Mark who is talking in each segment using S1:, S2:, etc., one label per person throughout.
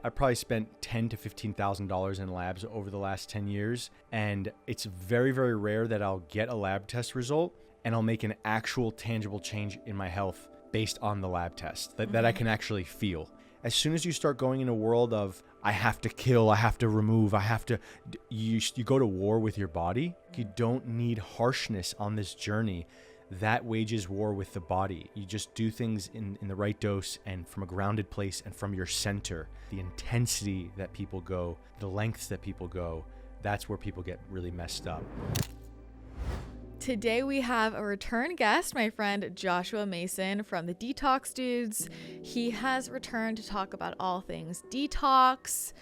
S1: I probably spent $10,000 to $15,000 in labs over the last 10 years. And it's very, very rare that I'll get a lab test result and I'll make an actual tangible change in my health based on the lab test that I can actually feel. As soon as you start going in a world of, I have to kill, I have to remove, you go to war with your body. You don't need harshness on this journey. That wages war with the body. You just do things in the right dose and from a grounded place and from your center. The intensity that people go, the lengths that people go, that's where people get really messed up.
S2: Today we have a return guest, my friend Joshua Macin from the Detox Dudes. He has returned to talk about all things detox,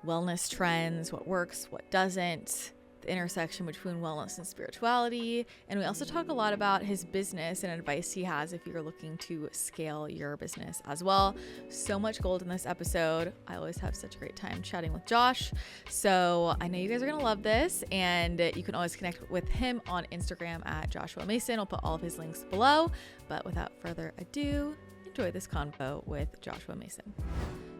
S2: wellness trends, what works, what doesn't, the intersection between wellness and spirituality. And we also talk a lot about his business and advice he has if you're looking to scale your business as well. So much gold in this episode. I always have such a great time chatting with Josh. So I know you guys are going to love this, and you can always connect with him on Instagram at Joshua Macin. I'll put all of his links below, but without further ado, enjoy this convo with Joshua Macin.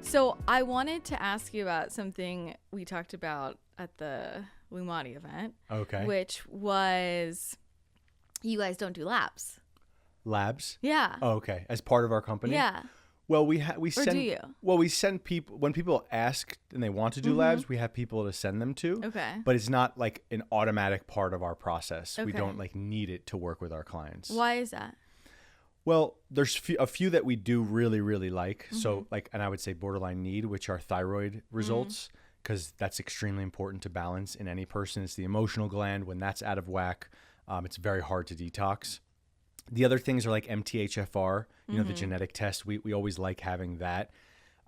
S2: So I wanted to ask you about something we talked about at the Lumati event. Okay. Which was, you guys don't do labs.
S1: Labs?
S2: Yeah.
S1: Oh, okay. As part of our company?
S2: Yeah.
S1: Well, we send.
S2: Or do you?
S1: Well, we send people when people ask and they want to do labs. We have people to send them to.
S2: Okay.
S1: But it's not like an automatic part of our process.
S2: Okay.
S1: We don't like need it to work with our clients.
S2: Why is that?
S1: Well, there's a few that we do really, really like. So and I would say borderline need, which are thyroid results, because that's extremely important to balance in any person. It's the emotional gland. When that's out of whack, it's very hard to detox. The other things are like MTHFR, the genetic test. We always like having that.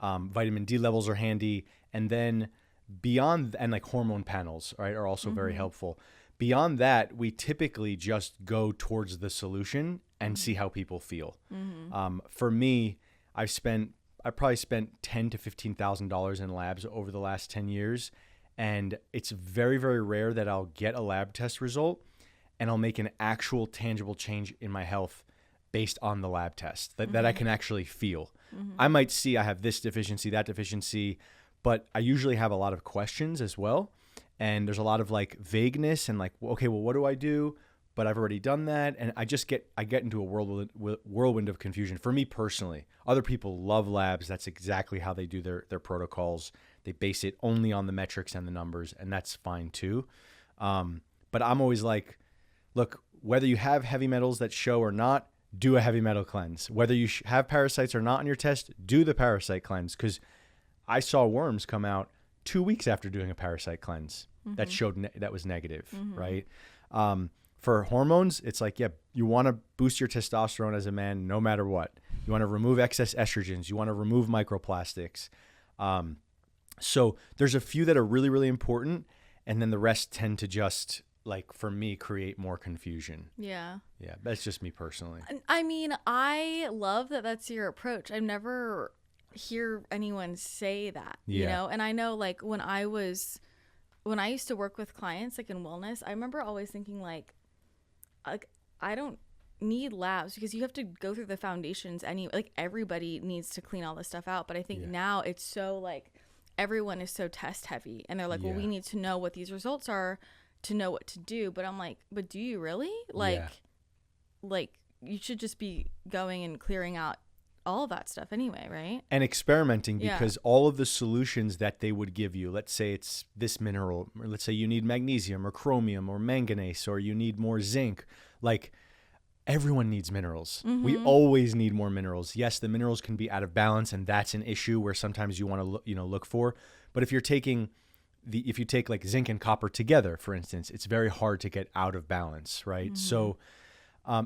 S1: Vitamin D levels are handy. And then beyond, and like hormone panels, right, are also very helpful. Beyond that, we typically just go towards the solution and see how people feel. For me, I probably spent $10,000 to $15,000 in labs over the last 10 years. And it's very, very rare that I'll get a lab test result and I'll make an actual tangible change in my health based on the lab test that I can actually feel. I might see I have this deficiency, that deficiency, but I usually have a lot of questions as well. And there's a lot of like vagueness and like, okay, well, what do I do? But I've already done that. And I get into a whirlwind of confusion for me personally. Other people love labs. That's exactly how they do their protocols. They base it only on the metrics and the numbers, and that's fine too. But I'm always like, look, whether you have heavy metals that show or not, do a heavy metal cleanse. Whether you have parasites or not on your test, do the parasite cleanse. Because I saw worms come out 2 weeks after doing a parasite cleanse that showed that was negative, right? For hormones, it's like, yeah, you want to boost your testosterone as a man no matter what. You want to remove excess estrogens. You want to remove microplastics. So there's a few that are really, really important. And then the rest tend to just, like, for me, create more confusion.
S2: Yeah.
S1: Yeah, that's just me personally.
S2: I mean, I love that that's your approach. I've never hear anyone say that, you know? And I know, like, when I used to work with clients, like in wellness, I remember always thinking like I don't need labs because you have to go through the foundations like everybody needs to clean all this stuff out. But I think now it's so like everyone is so test heavy and they're like, well, we need to know what these results are to know what to do. But I'm like, but do you really? Like you should just be going and clearing out all of that stuff anyway, right?
S1: And experimenting, because all of the solutions that they would give you, let's say it's this mineral, or let's say you need magnesium or chromium or manganese, or you need more zinc, like everyone needs minerals. We always need more minerals. Yes, the minerals can be out of balance, and that's an issue where sometimes you want to look for. But if you take like zinc and copper together, for instance, it's very hard to get out of balance, right? So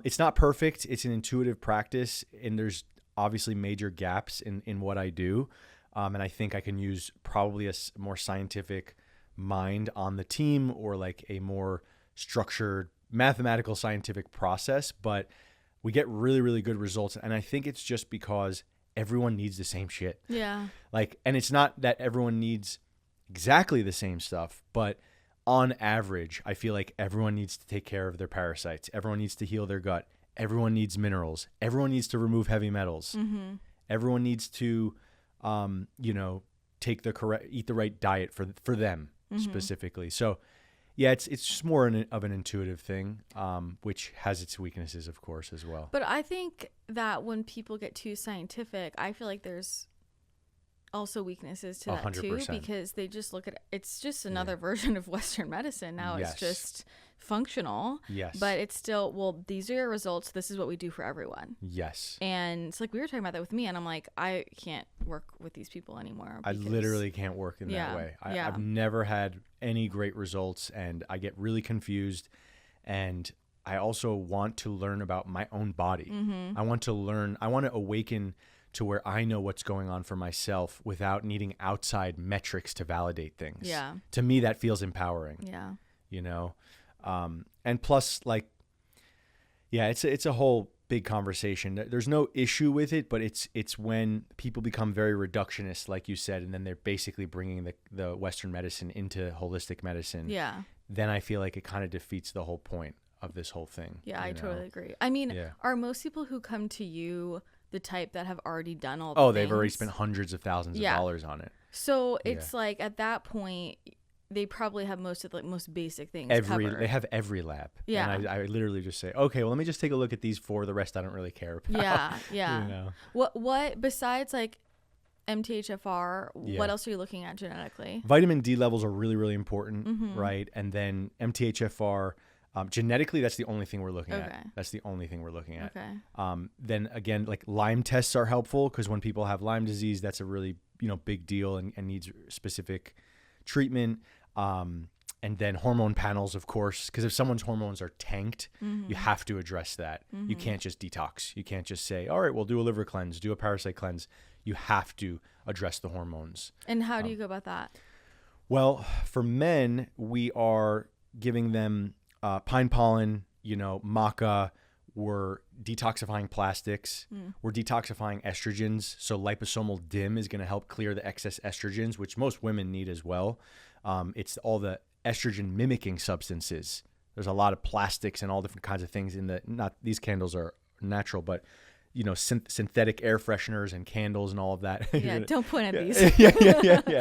S1: it's not perfect. It's an intuitive practice, and there's obviously major gaps in what I do. And I think I can use probably a more scientific mind on the team, or like a more structured mathematical scientific process, but we get really, really good results. And I think it's just because everyone needs the same shit.
S2: Yeah.
S1: Like, and it's not that everyone needs exactly the same stuff, but on average, I feel like everyone needs to take care of their parasites. Everyone needs to heal their gut. Everyone needs minerals. Everyone needs to remove heavy metals. Everyone needs to, eat the right diet for them specifically. So yeah, it's just more of an intuitive thing, which has its weaknesses, of course, as well.
S2: But I think that when people get too scientific, I feel like there's also weaknesses to that
S1: 100%.
S2: too, because they just look at it's just another version of Western medicine. Now it's just functional.
S1: Yes.
S2: But it's still, well, these are your results. This is what we do for everyone.
S1: Yes.
S2: And it's like we were talking about that with me, and I'm like, I can't work with these people anymore.
S1: I literally can't work in that way. I've never had any great results, and I get really confused. And I also want to learn about my own body. I want to awaken to where I know what's going on for myself without needing outside metrics to validate things.
S2: Yeah.
S1: To me, that feels empowering.
S2: Yeah.
S1: You know? And plus, like, yeah, it's a whole big conversation. There's no issue with it, but it's when people become very reductionist, like you said, and then they're basically bringing the Western medicine into holistic medicine.
S2: Yeah.
S1: Then I feel like it kind of defeats the whole point of this whole thing.
S2: Yeah, I totally agree. I mean, are most people who come to you the type that have already done all the things?
S1: They've already spent hundreds of thousands of dollars on it.
S2: So it's like at that point, they probably have most of the most basic things covered.
S1: They have every lab.
S2: Yeah.
S1: And I literally just say, okay, well, let me just take a look at these 4. The rest I don't really care about.
S2: Yeah.
S1: You know?
S2: What besides like MTHFR, what else are you looking at genetically?
S1: Vitamin D levels are really, really important, right? And then MTHFR, genetically, that's the only thing we're looking at. That's the only thing we're looking at.
S2: Okay.
S1: Then again, like Lyme tests are helpful because when people have Lyme disease, that's a really, big deal and needs specific treatment. And then hormone panels, of course, because if someone's hormones are tanked, you have to address that. You can't just detox. You can't just say, all right, we'll do a liver cleanse, do a parasite cleanse. You have to address the hormones.
S2: And how do you go about that?
S1: Well, for men, we are giving them pine pollen, maca. We're detoxifying plastics. We're detoxifying estrogens. So liposomal DIM is going to help clear the excess estrogens, which most women need as well. It's all the estrogen mimicking substances. There's a lot of plastics and all different kinds of things in these candles are natural, but synthetic air fresheners and candles and all of that.
S2: Yeah, don't point at these.
S1: Yeah.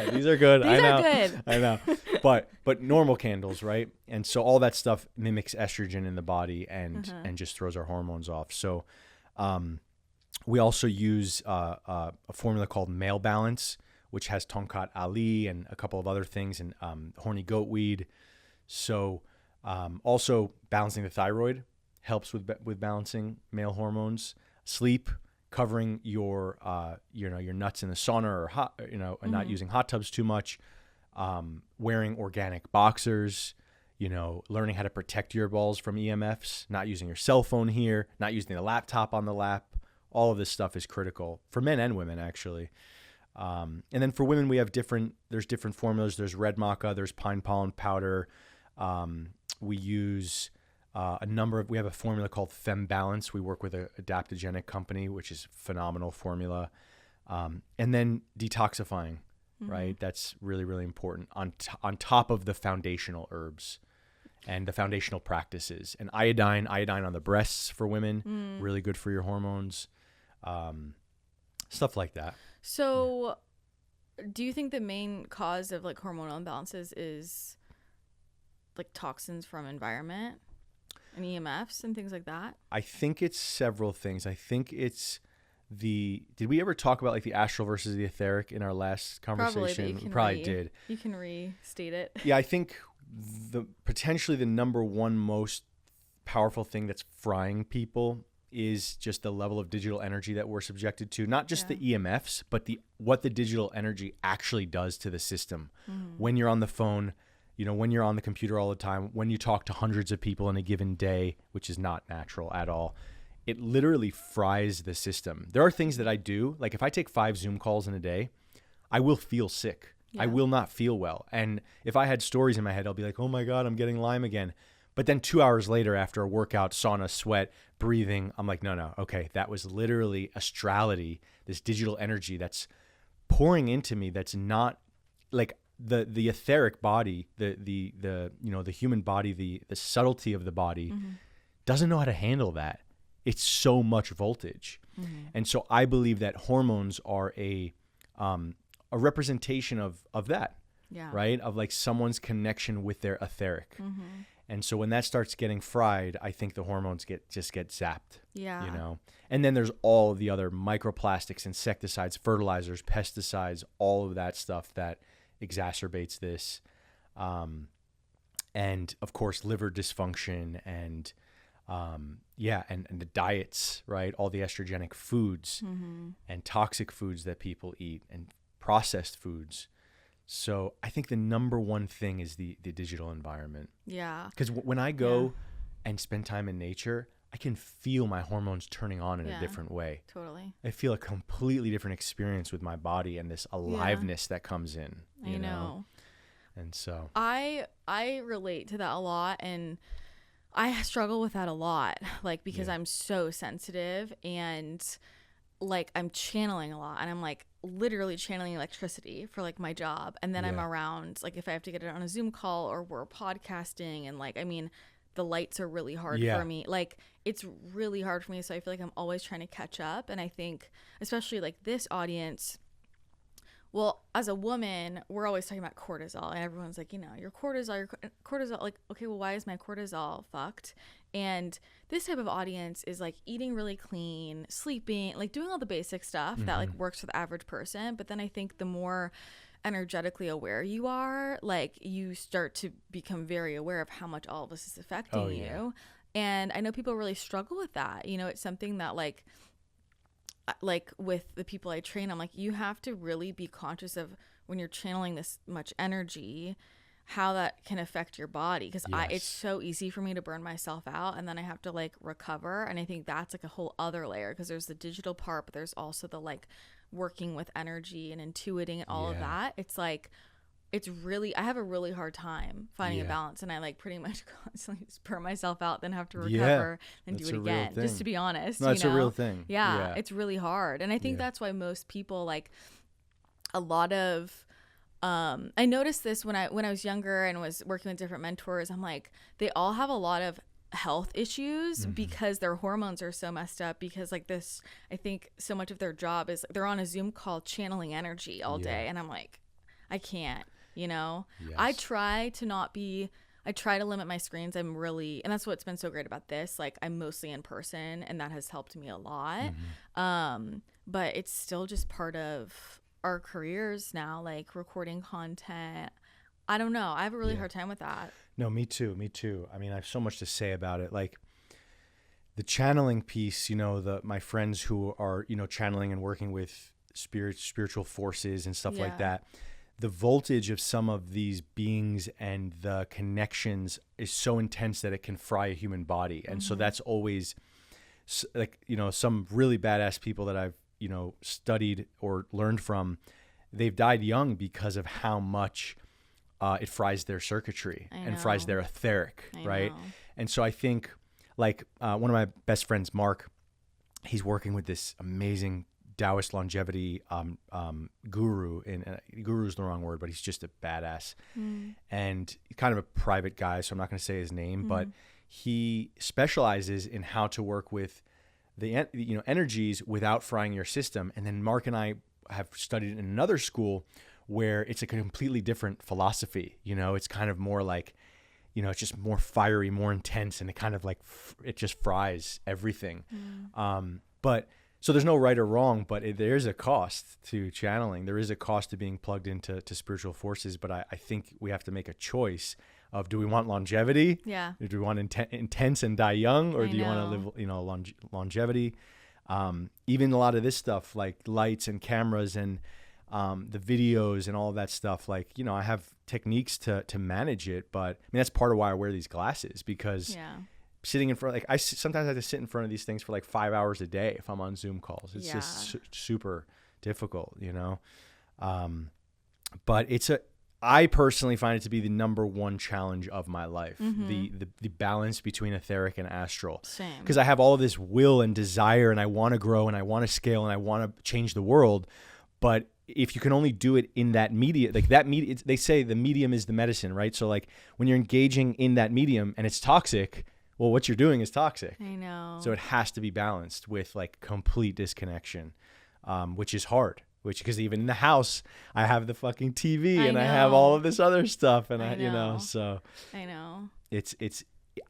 S1: These are good.
S2: These are good.
S1: I know. But normal candles, right? And so all that stuff mimics estrogen in the body and just throws our hormones off. So we also use a formula called Male Balance, which has Tonkat Ali and a couple of other things, and horny goat weed. So also balancing the thyroid helps with balancing male hormones. Sleep, covering your nuts in the sauna or hot, and not using hot tubs too much. Wearing organic boxers, learning how to protect your balls from EMFs, not using your cell phone here, not using the laptop on the lap. All of this stuff is critical for men and women, actually. And then for women, we have there's different formulas. There's red maca, there's pine pollen powder. We use we have a formula called Fem Balance. We work with a adaptogenic company, which is a phenomenal formula. And then detoxifying, right? That's really, really important on top of the foundational herbs and the foundational practices. And iodine on the breasts for women, really good for your hormones. Stuff like that.
S2: So do you think the main cause of like hormonal imbalances is like toxins from environment and EMFs and things like that?
S1: I think it's several things. I think it's did we ever talk about like the astral versus the etheric in our last conversation? We probably did.
S2: You can restate it.
S1: Yeah, I think potentially the number one most powerful thing that's frying people is just the level of digital energy that we're subjected to, not just the EMFs, but what the digital energy actually does to the system. When you're on the phone, when you're on the computer all the time, when you talk to hundreds of people in a given day, which is not natural at all, it literally fries the system. There are things that I do, like if I take 5 Zoom calls in a day, I will feel sick. Yeah. I will not feel well. And if I had stories in my head, I'll be like, oh my God, I'm getting Lyme again. But then 2 hours later, after a workout, sauna, sweat, breathing, I'm like, no, okay, that was literally astrality, this digital energy that's pouring into me. That's not like the etheric body, the human body, the subtlety of the body doesn't know how to handle that. It's so much voltage. And so I believe that hormones are a a representation of that,
S2: Yeah.
S1: right? Of like someone's connection with their etheric. And so when that starts getting fried, I think the hormones get zapped.
S2: Yeah.
S1: You know, and then there's all of the other microplastics, insecticides, fertilizers, pesticides, all of that stuff that exacerbates this. And of course, liver dysfunction and, and the diets, right? All the estrogenic foods and toxic foods that people eat and processed foods. So I think the number one thing is the digital environment.
S2: Yeah.
S1: Because when I go and spend time in nature, I can feel my hormones turning on in a different way.
S2: Totally.
S1: I feel a completely different experience with my body and this aliveness that comes in. You know? And so
S2: I relate to that a lot, and I struggle with that a lot, like, because I'm so sensitive and like I'm channeling a lot, and I'm like literally channeling electricity for like my job, and then I'm around, like, if I have to get it on a Zoom call or we're podcasting, and like, I mean, the lights are really hard for me. Like, it's really hard for me, so I feel like I'm always trying to catch up. And I think especially like this audience, well, as a woman, we're always talking about cortisol, and everyone's like, you know, your cortisol, like, okay, well, why is my cortisol fucked? And this type of audience is like eating really clean, sleeping, like doing all the basic stuff that like works for the average person. But then I think the more energetically aware you are, like, you start to become very aware of how much all of this is affecting you. And I know people really struggle with that. You know, it's something that like with the people I train, I'm like, you have to really be conscious of when you're channeling this much energy, how that can affect your body. Because it's so easy for me to burn myself out, and then I have to like recover. And I think that's like a whole other layer, because there's the digital part, but there's also the like working with energy and intuiting and all of that. It's like, it's really, I have a really hard time finding a balance, and I like pretty much constantly just burn myself out, then have to recover and do it again, just to be honest.
S1: No, it's a real thing.
S2: Yeah, it's really hard. And I think that's why most people, like, a lot of I noticed this when I was younger and was working with different mentors. I'm like, they all have a lot of health issues because their hormones are so messed up, because like this, I think so much of their job is they're on a Zoom call channeling energy all day, and I'm like, I can't, you know. I try to limit my screens. I'm really, and that's what's been so great about this, like, I'm mostly in person, and that has helped me a lot. But it's still just part of our careers now, like recording content. I don't know. I have a really hard time with that.
S1: No, me too. I mean, I have so much to say about it. Like the channeling piece, you know, my friends who are, you know, channeling and working with spiritual forces and stuff like that. The voltage of some of these beings and the connections is so intense that it can fry a human body. And so that's always like, you know, some really badass people that I've, you know, studied or learned from, they've died young because of how much it fries their circuitry and fries their etheric, right? And so I think, like, one of my best friends, Mark, he's working with this amazing Taoist longevity guru. Guru is the wrong word, but he's just a badass. And kind of a private guy, so I'm not going to say his name, but he specializes in how to work with the, you know, energies without frying your system. And then Mark and I have studied in another school where it's a completely different philosophy. You know, it's kind of more like, you know, it's just more fiery, more intense, and it kind of like it just fries everything. But so there's no right or wrong, but there's a cost to channeling. There is a cost to being plugged into spiritual forces. But I think we have to make a choice of, do we want longevity? Yeah. Or do we want intense and die young? Or do you want to live, you know, longevity? Even a lot of this stuff, like lights and cameras and the videos and all of that stuff, like, you know, I have techniques to manage it. But I mean, that's part of why I wear these glasses, because sitting in front, like, I sometimes have to sit in front of these things for like 5 hours a day if I'm on Zoom calls. It's just super difficult, you know? But I personally find it to be the number one challenge of my life, the balance between etheric and astral. Same. Because I have all of this will and desire, and I want to grow, and I want to scale, and I want to change the world. But if you can only do it in that media, like that media, they say the medium is the medicine, right? So like when you're engaging in that medium and it's toxic, well, what you're doing is toxic.
S2: I know.
S1: So it has to be balanced with like complete disconnection, which is hard. which because even in the house I have the fucking TV and I have
S2: know.
S1: all of this other stuff, and
S2: I
S1: you know,
S2: know.
S1: so
S2: I know.
S1: it's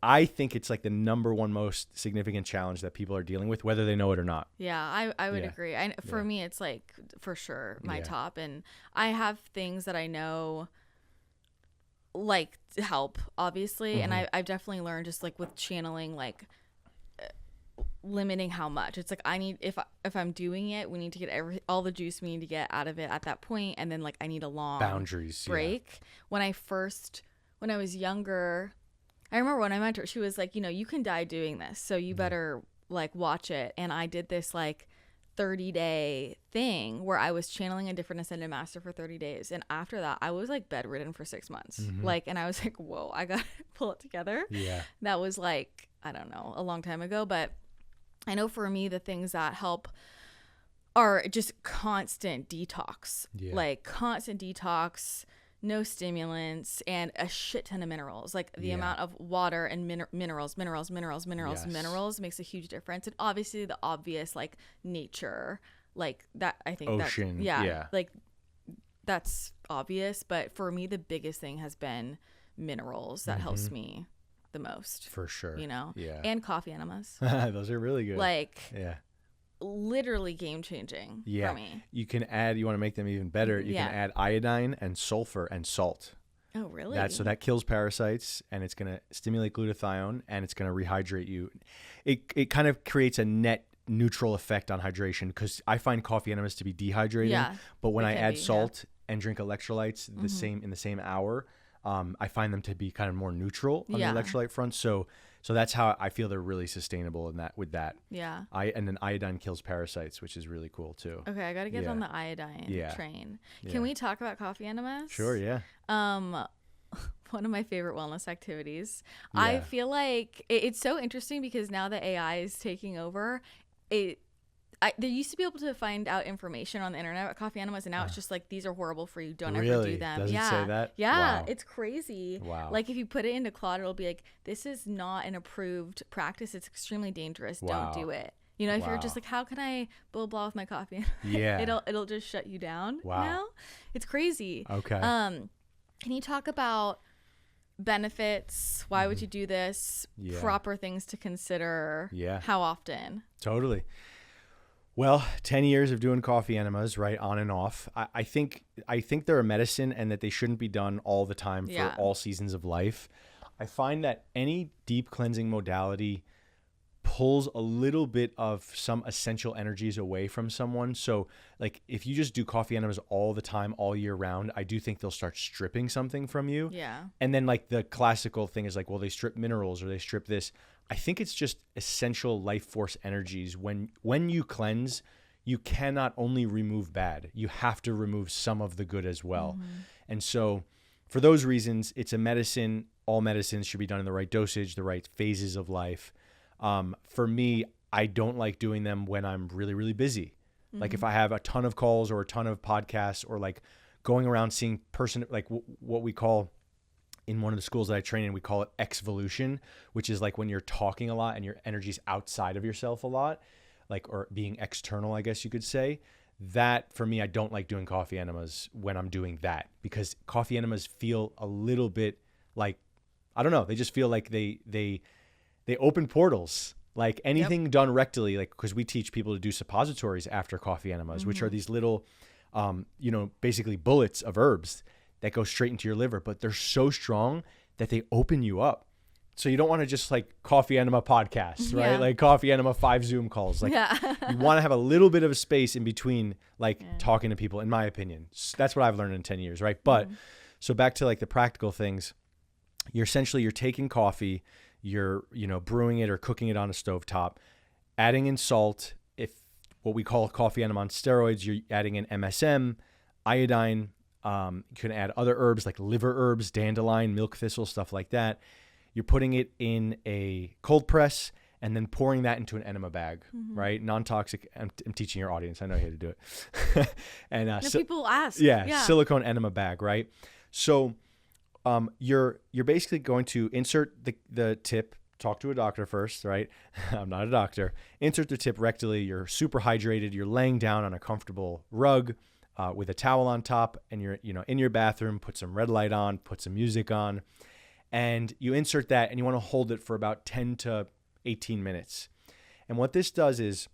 S1: I think it's like the number one most significant challenge that people are dealing with, whether they know it or not.
S2: Yeah, I would
S1: Yeah.
S2: agree. For me, it's like for sure my
S1: Yeah.
S2: top, and I have things that I know like help, obviously, and I've definitely learned just like with channeling, like limiting how much. It's like I need, if I'm doing it, we need to get all the juice we need to get out of it at that point, and then like I need a long
S1: Boundaries,
S2: break. When I was younger, I remember when I met her, she was like, you know, you can die doing this, so you better like watch it. And I did this like 30-day thing where I was channeling a different ascended master for 30 days. And after that, I was like bedridden for 6 months. Like, and I was like, whoa, I got to pull it together.
S1: Yeah.
S2: That was like, I don't know, a long time ago. But I know for me, the things that help are just constant detox, like constant detox, no stimulants, and a shit ton of minerals. Like the amount of water and minerals makes a huge difference. And obviously the obvious, like nature, like that, I think
S1: ocean,
S2: like that's obvious. But for me, the biggest thing has been minerals. That helps me the most.
S1: For sure.
S2: You know?
S1: Yeah.
S2: And coffee enemas.
S1: Those are really good.
S2: Like,
S1: yeah.
S2: literally game changing for me.
S1: You can add, you want to make them even better, you can add iodine and sulfur and salt.
S2: Oh, really?
S1: So that kills parasites, and it's going to stimulate glutathione, and it's going to rehydrate you. It kind of creates a net neutral effect on hydration, because I find coffee enemas to be dehydrating, but when I add salt and drink electrolytes in the same hour, I find them to be kind of more neutral on the electrolyte front. So that's how I feel they're really sustainable with that.
S2: Yeah.
S1: And then iodine kills parasites, which is really cool too.
S2: Okay, I got to get on the iodine train.
S1: Yeah.
S2: Can we talk about coffee enemas?
S1: Sure, yeah.
S2: One of my favorite wellness activities. Yeah. I feel like it's so interesting because now that AI is taking over, they used to be able to find out information on the internet about coffee enemas, and now it's just like, these are horrible for you. Don't ever do them.
S1: Does it say that?
S2: Yeah,
S1: Wow.
S2: it's crazy.
S1: Wow.
S2: Like if you put it into Claude, it'll be like, this is not an approved practice. It's extremely dangerous.
S1: Wow.
S2: Don't do it. You know, if you're just like, how can I blah blah with my coffee?
S1: Yeah.
S2: it'll just shut you down.
S1: Wow.
S2: Now it's crazy.
S1: Okay.
S2: Can you talk about benefits? Why would you do this?
S1: Yeah.
S2: Proper things to consider.
S1: Yeah.
S2: How often?
S1: Totally. Well, 10 years of doing coffee enemas, right, on and off. I think they're a medicine, and that they shouldn't be done all the time for all seasons of life. I find that any deep cleansing modality pulls a little bit of some essential energies away from someone. So like if you just do coffee enemas all the time, all year round, I do think they'll start stripping something from you.
S2: Yeah.
S1: And then like the classical thing is like, well, they strip minerals or they strip this. I think it's just essential life force energies. When you cleanse, you cannot only remove bad. You have to remove some of the good as well. And so for those reasons, it's a medicine. All medicines should be done in the right dosage, the right phases of life. For me, I don't like doing them when I'm really, really busy. Like if I have a ton of calls or a ton of podcasts, or like going around seeing like what we call in one of the schools that I train in, we call it exvolution, which is like when you're talking a lot and your energy's outside of yourself a lot, like, or being external, I guess you could say. That for me, I don't like doing coffee enemas when I'm doing that, because coffee enemas feel a little bit like, I don't know, they just feel like they open portals. Like anything done rectally, like, because we teach people to do suppositories after coffee enemas, which are these little, basically bullets of herbs that go straight into your liver, but they're so strong that they open you up. So you don't want to just like coffee enema podcasts, right? Like coffee enema 5 Zoom calls. Like you want to have a little bit of a space in between, like talking to people, in my opinion. That's what I've learned in 10 years, right? But so back to like the practical things, you're taking coffee, you're, brewing it or cooking it on a stovetop, adding in salt. If what we call coffee enema on steroids, you're adding in MSM, iodine. You can add other herbs like liver herbs, dandelion, milk thistle, stuff like that. You're putting it in a cold press and then pouring that into an enema bag, right? Non-toxic. I'm teaching your audience. I know how to do it. And
S2: people ask.
S1: Silicone enema bag, right? So you're basically going to insert the tip talk to a doctor first, right? I'm not a doctor. Insert the tip rectally. You're super hydrated. You're laying down on a comfortable rug with a towel on top, and you're, in your bathroom. Put some red light on, put some music on, and you insert that, and you want to hold it for about 10 to 18 minutes. And what this does is,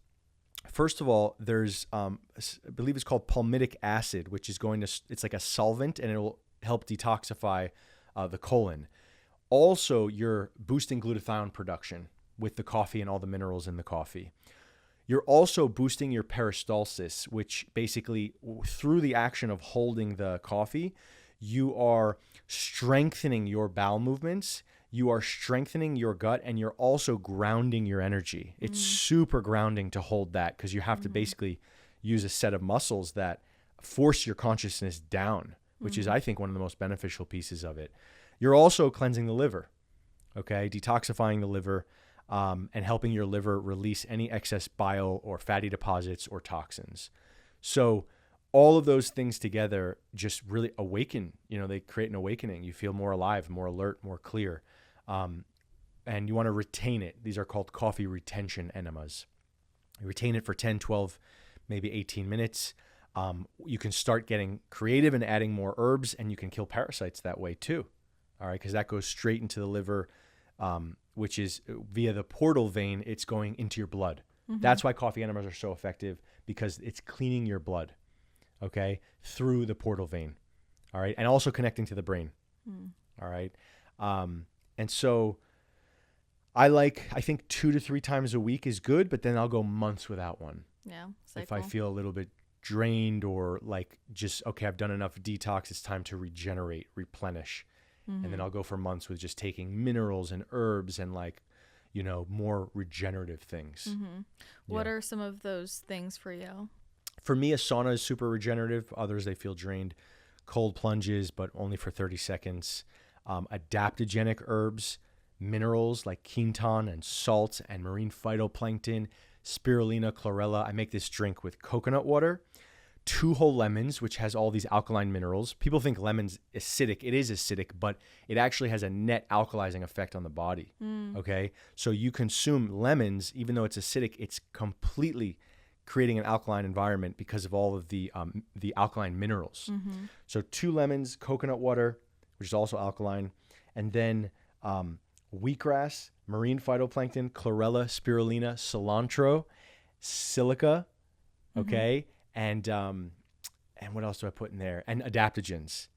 S1: first of all, there's, I believe it's called palmitic acid, which is it's like a solvent, and it will help detoxify the colon. Also, you're boosting glutathione production with the coffee and all the minerals in the coffee. You're also boosting your peristalsis, which basically, through the action of holding the coffee, you are strengthening your bowel movements, you are strengthening your gut, and you're also grounding your energy. It's super grounding to hold that, because you have to basically use a set of muscles that force your consciousness down, which is, I think, one of the most beneficial pieces of it. You're also cleansing the liver, okay? Detoxifying the liver and helping your liver release any excess bile or fatty deposits or toxins. So all of those things together just really awaken, they create an awakening. You feel more alive, more alert, more clear. And you want to retain it. These are called coffee retention enemas. You retain it for 10, 12, maybe 18 minutes. You can start getting creative and adding more herbs, and you can kill parasites that way too. All right, because that goes straight into the liver, which is via the portal vein. It's going into your blood. That's why coffee enemas are so effective, because it's cleaning your blood, okay, through the portal vein. All right, and also connecting to the brain. All right, and so I think 2 to 3 times a week is good, but then I'll go months without one.
S2: Yeah,
S1: if I feel a little bit drained, or like just, okay, I've done enough detox, it's time to regenerate, replenish. And then I'll go for months with just taking minerals and herbs and more regenerative things.
S2: What are some of those things for you?
S1: For me, a sauna is super regenerative. Others, they feel drained. Cold plunges, but only for 30 seconds. Adaptogenic herbs, minerals like quinton and salt and marine phytoplankton, spirulina, chlorella. I make this drink with coconut water, 2 whole lemons, which has all these alkaline minerals. People think lemon's acidic. It is acidic, but it actually has a net alkalizing effect on the body. Okay. So you consume lemons, even though it's acidic, it's completely creating an alkaline environment because of all of the alkaline minerals. So 2 lemons, coconut water, which is also alkaline, and then wheatgrass, marine phytoplankton, chlorella, spirulina, cilantro, silica, okay, and what else do I put in there? And adaptogens.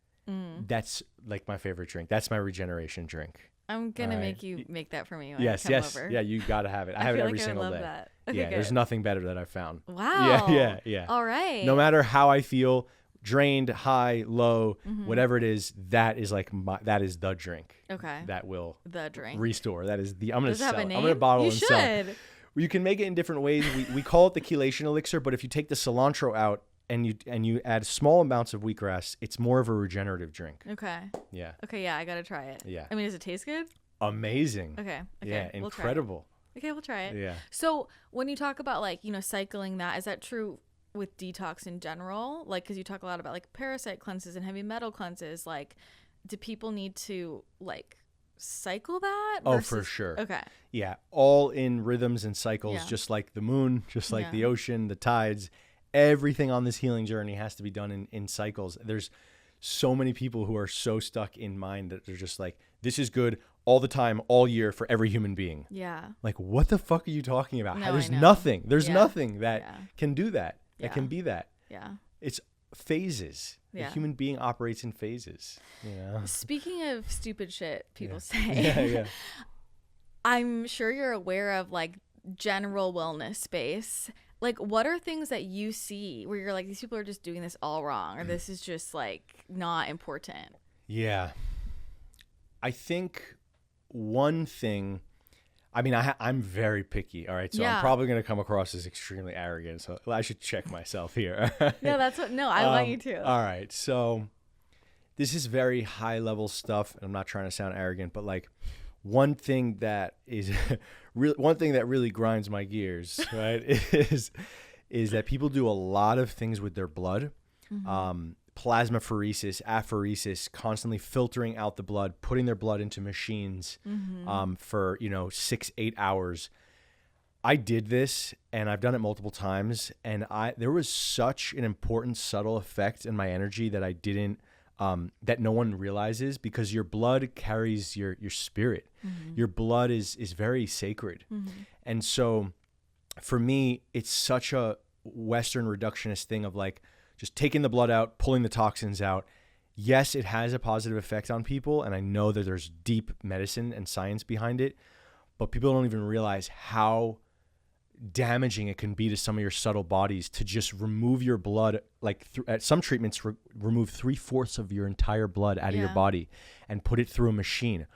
S1: That's like my favorite drink. That's my regeneration drink.
S2: I'm gonna make you make that for me when
S1: yes,
S2: I come
S1: yes,
S2: over.
S1: yeah, you gotta have it. I have it every single day.
S2: That. Okay,
S1: yeah,
S2: good.
S1: There's nothing better that I've found.
S2: Wow.
S1: Yeah.
S2: All right.
S1: No matter how I feel, drained, high, low, whatever it is, that is that is the drink.
S2: Okay.
S1: That will
S2: restore.
S1: That is I'm gonna
S2: Does it have
S1: sell
S2: a
S1: it.
S2: name?
S1: I'm gonna bottle
S2: you
S1: and
S2: should.
S1: sell it. You can make it in different ways. We call it the chelation elixir, but if you take the cilantro out and you add small amounts of wheatgrass, it's more of a regenerative drink.
S2: Okay.
S1: Yeah.
S2: Okay, yeah, I gotta try it.
S1: Yeah.
S2: I mean, does it taste good?
S1: Amazing.
S2: Okay.
S1: Yeah,
S2: we'll
S1: incredible.
S2: Okay, we'll try it.
S1: Yeah.
S2: So when you talk about cycling that, is that true with detox in general? Like, because you talk a lot about like parasite cleanses and heavy metal cleanses. Like, do people need to cycle that?
S1: Oh, for sure.
S2: Okay.
S1: Yeah. All in rhythms and cycles,
S2: Yeah.
S1: just like the moon, just like the ocean, the tides. Everything on this healing journey has to be done in cycles. There's so many people who are so stuck in mind that they're just like, this is good all the time, all year for every human being.
S2: Yeah.
S1: Like, what the fuck are you talking about?
S2: No,
S1: There's
S2: I know.
S1: nothing. There's nothing that can do that.
S2: Yeah.
S1: That can be that.
S2: Yeah.
S1: It's phases.
S2: Yeah.
S1: A human being operates in phases.
S2: Speaking of stupid shit people say,
S1: Yeah.
S2: I'm sure you're aware of general wellness space. Like, what are things that you see where you're like, these people are just doing this all wrong, or this is just not important?
S1: Yeah. I think one thing, I mean, I'm very picky. All right. So I'm probably going to come across as extremely arrogant. So I should check myself here.
S2: No, I want you to.
S1: All right. So this is very high level stuff. And I'm not trying to sound arrogant, but one thing that really grinds my gears, right, is that people do a lot of things with their blood, plasmapheresis, apheresis, constantly filtering out the blood, putting their blood into machines for, 6-8 hours. I did this, and I've done it multiple times, and there was such an important subtle effect in my energy that I didn't, that no one realizes, because your blood carries your spirit. Your blood is very sacred. And so for me, it's such a Western reductionist thing of like just taking the blood out, pulling the toxins out. Yes, it has a positive effect on people, and I know that there's deep medicine and science behind it, but people don't even realize how damaging it can be to some of your subtle bodies to just remove your blood. Like at some treatments, remove 3/4 of your entire blood out of your body and put it through a machine.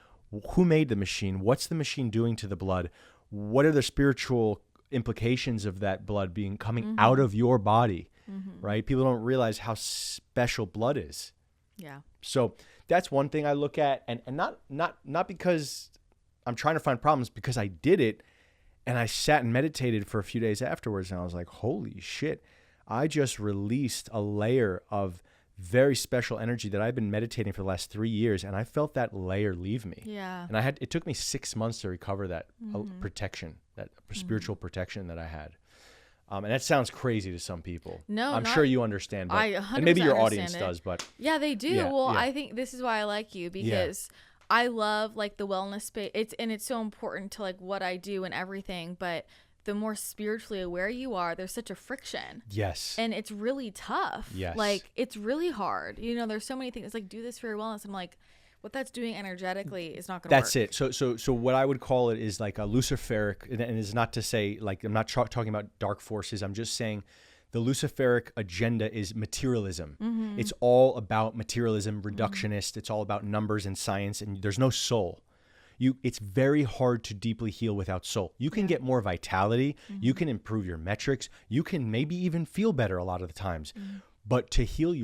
S1: Who made the machine? What's the machine doing to the blood? What are the spiritual implications of that blood coming out of your body? Right? People don't realize how special blood is.
S2: Yeah.
S1: So that's one thing I look at, and not because I'm trying to find problems, because I did it. And I sat and meditated for a few days afterwards, and I was like, holy shit, I just released a layer of very special energy that I've been meditating for the last 3 years, and I felt that layer leave me.
S2: Yeah.
S1: And it took me 6 months to recover that protection, that spiritual protection that I had. And that sounds crazy to some people.
S2: No,
S1: I'm sure you understand, but, and maybe your audience does, but
S2: yeah, they do.
S1: Yeah,
S2: well, I think this is why I like you, because I love like the wellness space. It's so important to like what I do and everything, but the more spiritually aware you are, there's such a friction.
S1: Yes.
S2: And it's really tough.
S1: Yes.
S2: Like it's really hard. There's so many things. It's like, do this for your wellness. I'm like, what that's doing energetically is not going to work.
S1: That's it. So what I would call it is like a luciferic, and it's not to say like, I'm not talking about dark forces. I'm just saying the luciferic agenda is materialism. It's all about materialism, reductionist. It's all about numbers and science, and there's no soul. It's very hard to deeply heal without soul. You can get more vitality. You can improve your metrics. You can maybe even feel better a lot of the times. But to heal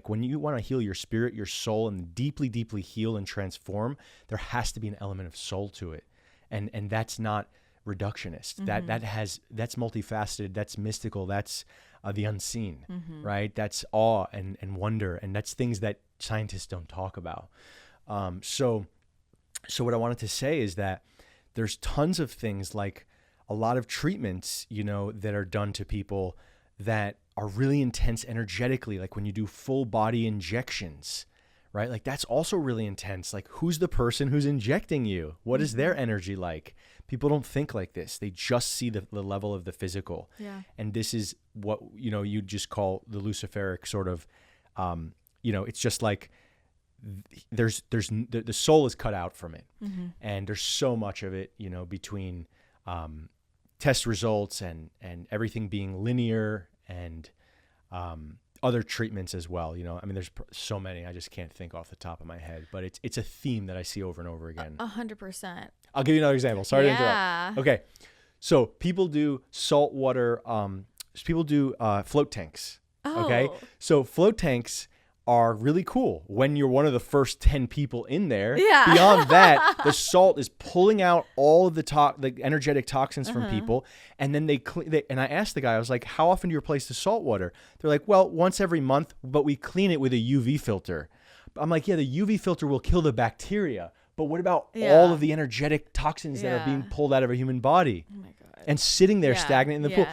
S1: when you want to heal your spirit, your soul, and deeply, deeply heal and transform, there has to be an element of soul to it. And that's not reductionist. That's multifaceted. That's mystical. That's the unseen, right? That's awe and wonder. And that's things that scientists don't talk about. So what I wanted to say is that there's tons of things, like a lot of treatments, that are done to people that are really intense energetically. Like when you do full body injections, right? Like that's also really intense. Like who's the person who's injecting you? What is their energy like? People don't think like this. They just see the level of the physical. Yeah. And this is what, you just call the luciferic sort of, it's just like the soul is cut out from it. And there's so much of it, between test results and everything being linear and other treatments as well. There's so many, I just can't think off the top of my head, but it's a theme that I see over and over again.
S2: 100%.
S1: I'll give you another example. Sorry to interrupt. Okay. So people do saltwater, people do float tanks.
S2: Oh.
S1: Okay. So float tanks are really cool when you're one of the first 10 people in there.
S2: Yeah.
S1: Beyond that, the salt is pulling out all of the energetic toxins from people, and then and I asked the guy, I was like, how often do you replace the salt water? They're like, well, once every month, but we clean it with a UV filter. I'm like, yeah, the UV filter will kill the bacteria, but what about all of the energetic toxins that are being pulled out of a human body? Oh my God. And sitting there stagnant in the pool.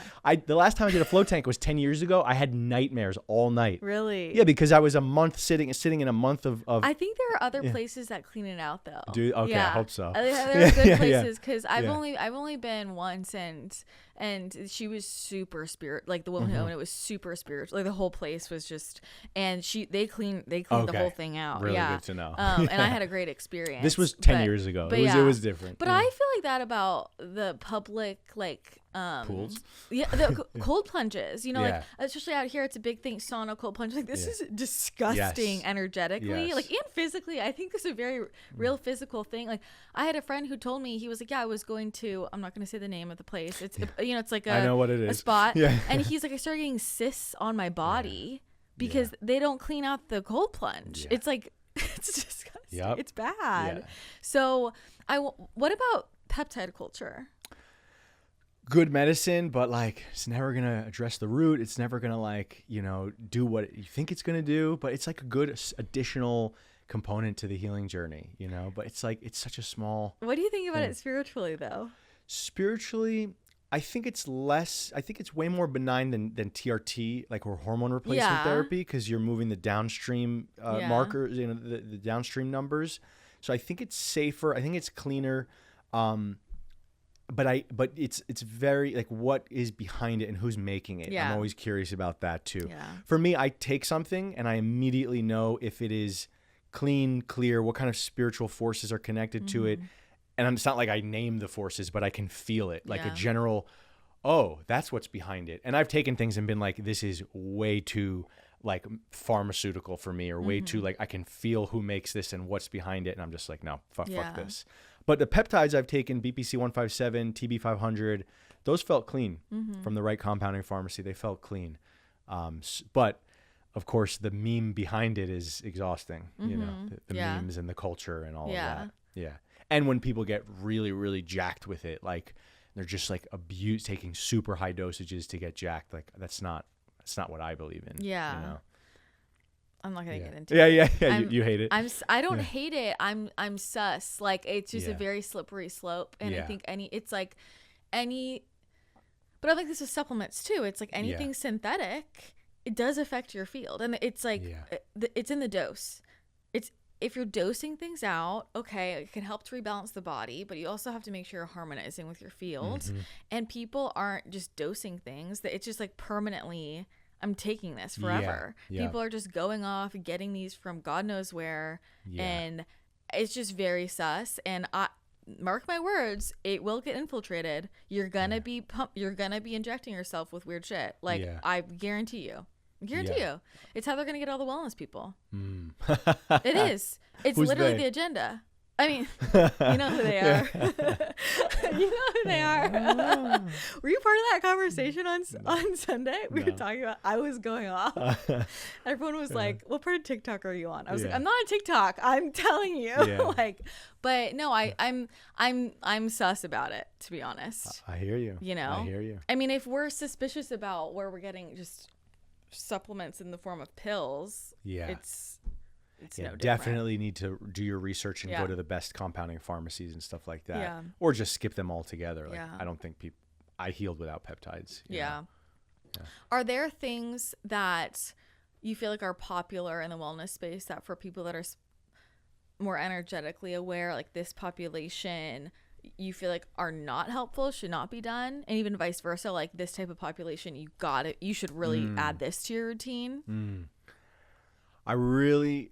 S1: The last time I did a float tank was 10 years ago. I had nightmares all night.
S2: Really?
S1: Yeah, because I was a month sitting in a month of
S2: I think there are other places that clean it out though.
S1: Dude, okay, I hope so.
S2: There are good places, because I've only been once, and she was super like the woman who owned it was super spiritual. Like the whole place was just, and they cleaned the whole thing out.
S1: Really good to know.
S2: And I had a great experience.
S1: This was 10 years ago. It was different.
S2: But I feel like that about the public, like
S1: pools.
S2: Yeah, the cold plunges. Like especially out here, it's a big thing. Sauna, cold plunge. Like this is disgusting energetically, like and physically. I think this is a very real physical thing. Like I had a friend who told me, he was like, yeah, I was going to. I'm not going to say the name of the place. It's it's like
S1: I know what it is.
S2: A spot. Yeah. And he's like, I started getting cysts on my body because they don't clean out the cold plunge. It's like it's disgusting. Yep. It's bad. Yeah. So what about peptide culture?
S1: good medicine, but like it's never gonna address the root. It's never gonna like, do what you think it's gonna do, but it's like a good additional component to the healing journey, but it's like, it's such a small
S2: What do you think about
S1: thing.
S2: it spiritually though?
S1: Spiritually, I think it's way more benign than TRT, like, or hormone replacement therapy, because you're moving the downstream markers, the downstream numbers. So I think it's safer. I think it's cleaner. But it's very like, what is behind it and who's making it. I'm always curious about that too. For me, I take something and I immediately know if it is clean, clear, what kind of spiritual forces are connected to it. And it's not like I name the forces, but I can feel it, like a general, oh, that's what's behind it. And I've taken things and been like, this is way too like pharmaceutical for me, or way too like, I can feel who makes this and what's behind it. And I'm just like, no, fuck this. But the peptides I've taken, BPC 157, TB 500, those felt clean from the right compounding pharmacy. They felt clean. But of course, the meme behind it is exhausting, the memes and the culture and all of that. Yeah. And when people get really, really jacked with it, like they're just like taking super high dosages to get jacked. Like that's not what I believe in.
S2: Yeah. I'm not gonna get into
S1: it. Yeah. You hate it.
S2: I don't hate it. I'm sus. Like it's just a very slippery slope. And I think but I think this is supplements too. It's like anything synthetic, it does affect your field. And it's like, it's in the dose. If you're dosing things out, okay, it can help to rebalance the body, but you also have to make sure you're harmonizing with your field. And people aren't just dosing things. It's just like permanently, I'm taking this forever. People are just going off and getting these from God knows where. And it's just very sus. And mark my words, it will get infiltrated. You're going to be you're going to be injecting yourself with weird shit. Like I guarantee you. You. It's how they're going to get all the wellness people. It is. It's
S1: Who's
S2: literally
S1: they?
S2: the agenda. I mean, you know who they are. You know who they are. Were you part of that conversation on Sunday? We were talking about, I was going off. Everyone was like, what part of TikTok are you on? I was like, I'm not on TikTok. I'm telling you. But no, I'm sus about it, to be honest.
S1: I hear you. I hear you.
S2: I mean, if we're suspicious about where we're getting just supplements in the form of pills, it's no different.
S1: Definitely need to do your research and go to the best compounding pharmacies and stuff like that, or just skip them altogether. Like I don't think I healed without peptides. You know?
S2: Are there things that you feel like are popular in the wellness space that for people that are more energetically aware, like this population, you feel like are not helpful, should not be done, and even vice versa, like this type of population, you should really add this to your routine?
S1: I really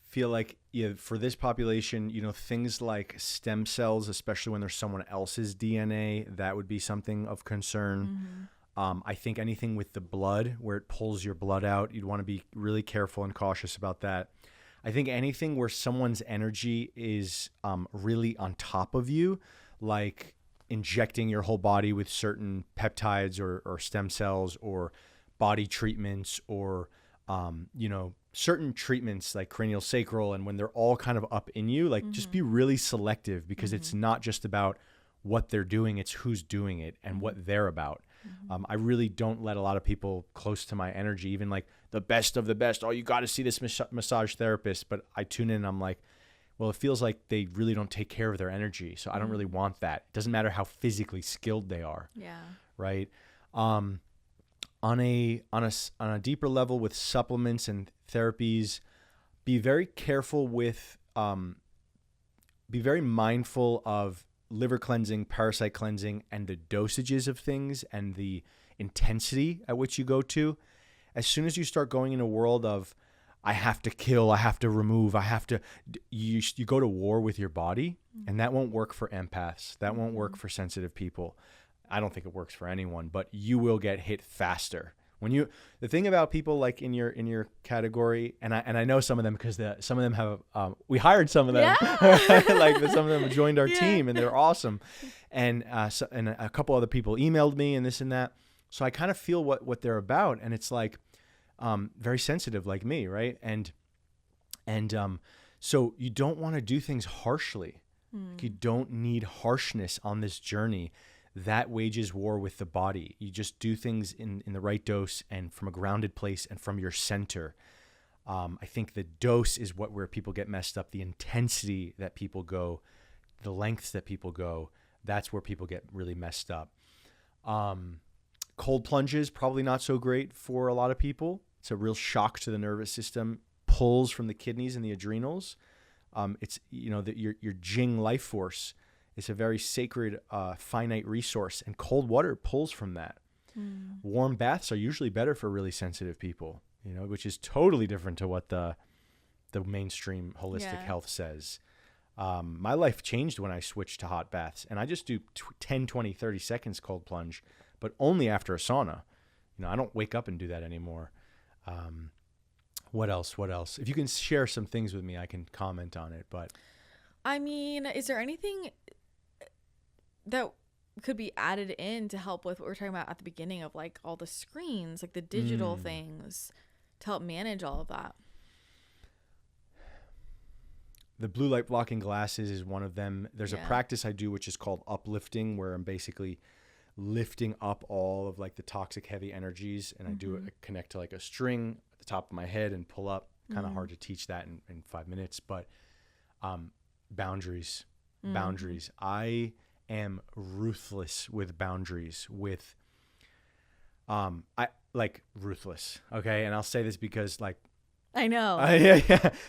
S1: feel like for this population, things like stem cells, especially when there's someone else's DNA, that would be something of concern. I think anything with the blood, where it pulls your blood out, you'd want to be really careful and cautious about that. I think anything where someone's energy is really on top of you, like injecting your whole body with certain peptides or stem cells or body treatments or, certain treatments like cranial sacral, and when they're all kind of up in you, like just be really selective, because it's not just about what they're doing, it's who's doing it and what they're about. I really don't let a lot of people close to my energy, even like the best of the best. Oh, you got to see this massage therapist. But I tune in and I'm like, well, it feels like they really don't take care of their energy. So I don't really want that. It doesn't matter how physically skilled they are. Yeah. Right. On a deeper level with supplements and therapies, be very careful with, be very mindful of liver cleansing, parasite cleansing, and the dosages of things and the intensity at which you go to. As soon as you start going in a world of, I have to kill, I have to remove, you go to war with your body, and that won't work for empaths. That won't work for sensitive people. I don't think it works for anyone, but you will get hit faster. The thing about people like in your category, and I know some of them because some of them have, we hired some of them, like some of them have joined our team and they're awesome. And a couple other people emailed me and this and that. So I kind of feel what they're about, and it's like, very sensitive like me. Right. And so you don't want to do things harshly. You don't need harshness on this journey that wages war with the body. You just do things in the right dose and from a grounded place and from your center. I think the dose is where people get messed up. The intensity that people go, the lengths that people go, that's where people get really messed up. Cold plunges, probably not so great for a lot of people. It's a real shock to the nervous system, pulls from the kidneys and the adrenals. It's, your Jing life force. It's a very sacred, finite resource, and cold water pulls from that. Warm baths are usually better for really sensitive people, which is totally different to what the mainstream holistic health says. My life changed when I switched to hot baths, and I just do 10, 20, 30 seconds cold plunge, but only after a sauna. I don't wake up and do that anymore. What else? If you can share some things with me, I can comment on it. But
S2: I mean, is there anything that could be added in to help with what we were talking about at the beginning of like all the screens, like the digital things, to help manage all of that?
S1: The blue light blocking glasses is one of them. There's a practice I do which is called uplifting, where I'm basically lifting up all of like the toxic heavy energies, and I do it, connect to like a string at the top of my head and pull up. Kind of hard to teach that in 5 minutes, but boundaries. I am ruthless with boundaries, with ruthless. Okay. And I'll say this because like,
S2: I know.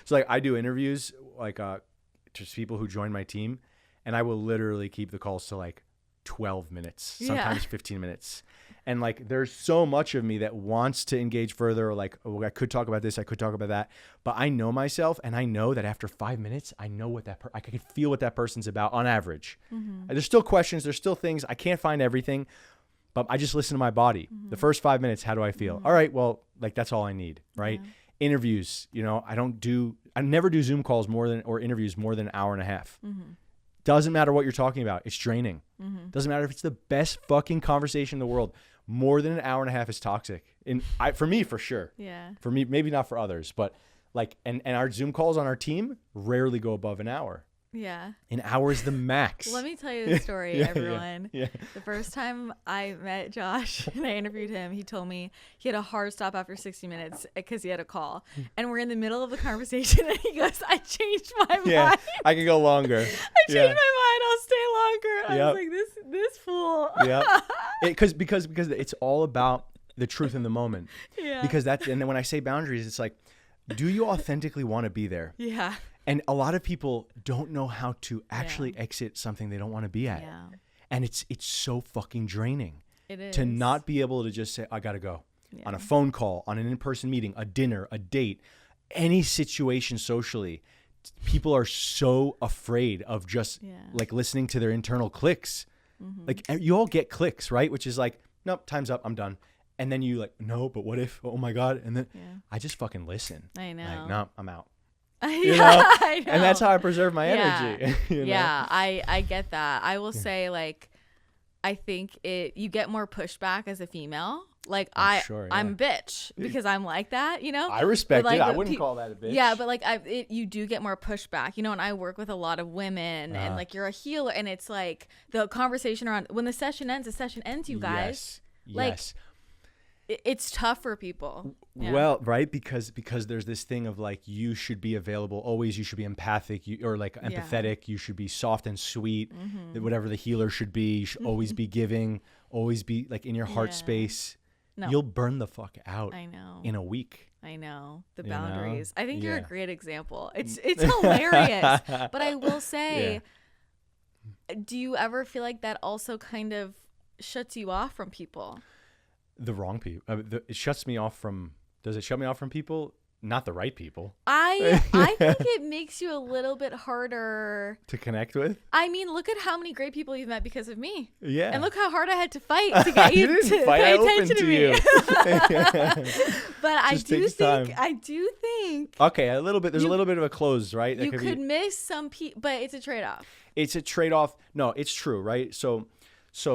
S1: So like I do interviews like just people who join my team, and I will literally keep the calls to like 12 minutes, sometimes 15 minutes. And like there's so much of me that wants to engage further, or like, oh, I could talk about this, I could talk about that, but I know myself, and I know that after 5 minutes I know what I can feel what that person's about on average. There's still questions, there's still things, I can't find everything, but I just listen to my body. The first 5 minutes, how do I feel? All right, well, like that's all I need, right? Interviews, I never do Zoom calls or interviews more than an hour and a half. Doesn't matter what you're talking about, it's draining. Doesn't matter if it's the best fucking conversation in the world. More than an hour and a half is toxic. For me, for sure. Yeah. For me, maybe not for others, but like, and our Zoom calls on our team rarely go above an hour.
S2: Yeah.
S1: An hour is the max.
S2: Let me tell you the story, everyone. Yeah. The first time I met Josh and I interviewed him, he told me he had a hard stop after 60 minutes because he had a call. And we're in the middle of the conversation, and he goes, I changed my mind.
S1: I could go longer.
S2: I changed my mind. I'll stay longer. I was like, this fool.
S1: Yeah. Because it's all about the truth in the moment. Yeah. Because and then when I say boundaries, it's like, do you authentically want to be there? Yeah. And a lot of people don't know how to actually exit something they don't want to be at. Yeah. And it's so fucking draining. It is. To not be able to just say, I got to go. Yeah. On a phone call, on an in-person meeting, a dinner, a date, any situation socially. People are so afraid of just like listening to their internal clicks. Like you all get clicks, right? Which is like, nope, time's up, I'm done. And then you like, no, but what if? Oh my God. And then I just fucking listen.
S2: I know.
S1: Like, no, I'm out.
S2: I know.
S1: And that's how I preserve my energy.
S2: Yeah, I get that. I will say, like, I think you get more pushback as a female. Like I'm a bitch because I'm like that, I respect it. I wouldn't call that a bitch. Yeah, but like you do get more pushback, and I work with a lot of women, and like you're a healer, and it's like the conversation around when the session ends, you guys. Yes. It's tough for people. Yeah.
S1: Well, right, because there's this thing of like you should be available always, you should be empathic, or like empathetic, you should be soft and sweet, whatever the healer should be. You should always be giving, always be like in your heart space. No. You'll burn the fuck out. I know. In a week.
S2: I know. The boundaries. I think you're a great example. It's hilarious. But I will say, do you ever feel like that also kind of shuts you off from people?
S1: The wrong people. It shuts me off from. Does it shut me off from people? Not the right people.
S2: I think it makes you a little bit harder
S1: to connect with.
S2: I mean, look at how many great people you've met because of me. Yeah. And look how hard I had to fight to get you to pay attention to me. But I do think.
S1: Okay, a little bit. There's a little bit of a close, right?
S2: You could miss some people, but it's a trade-off.
S1: It's a trade-off. No, it's true, right? So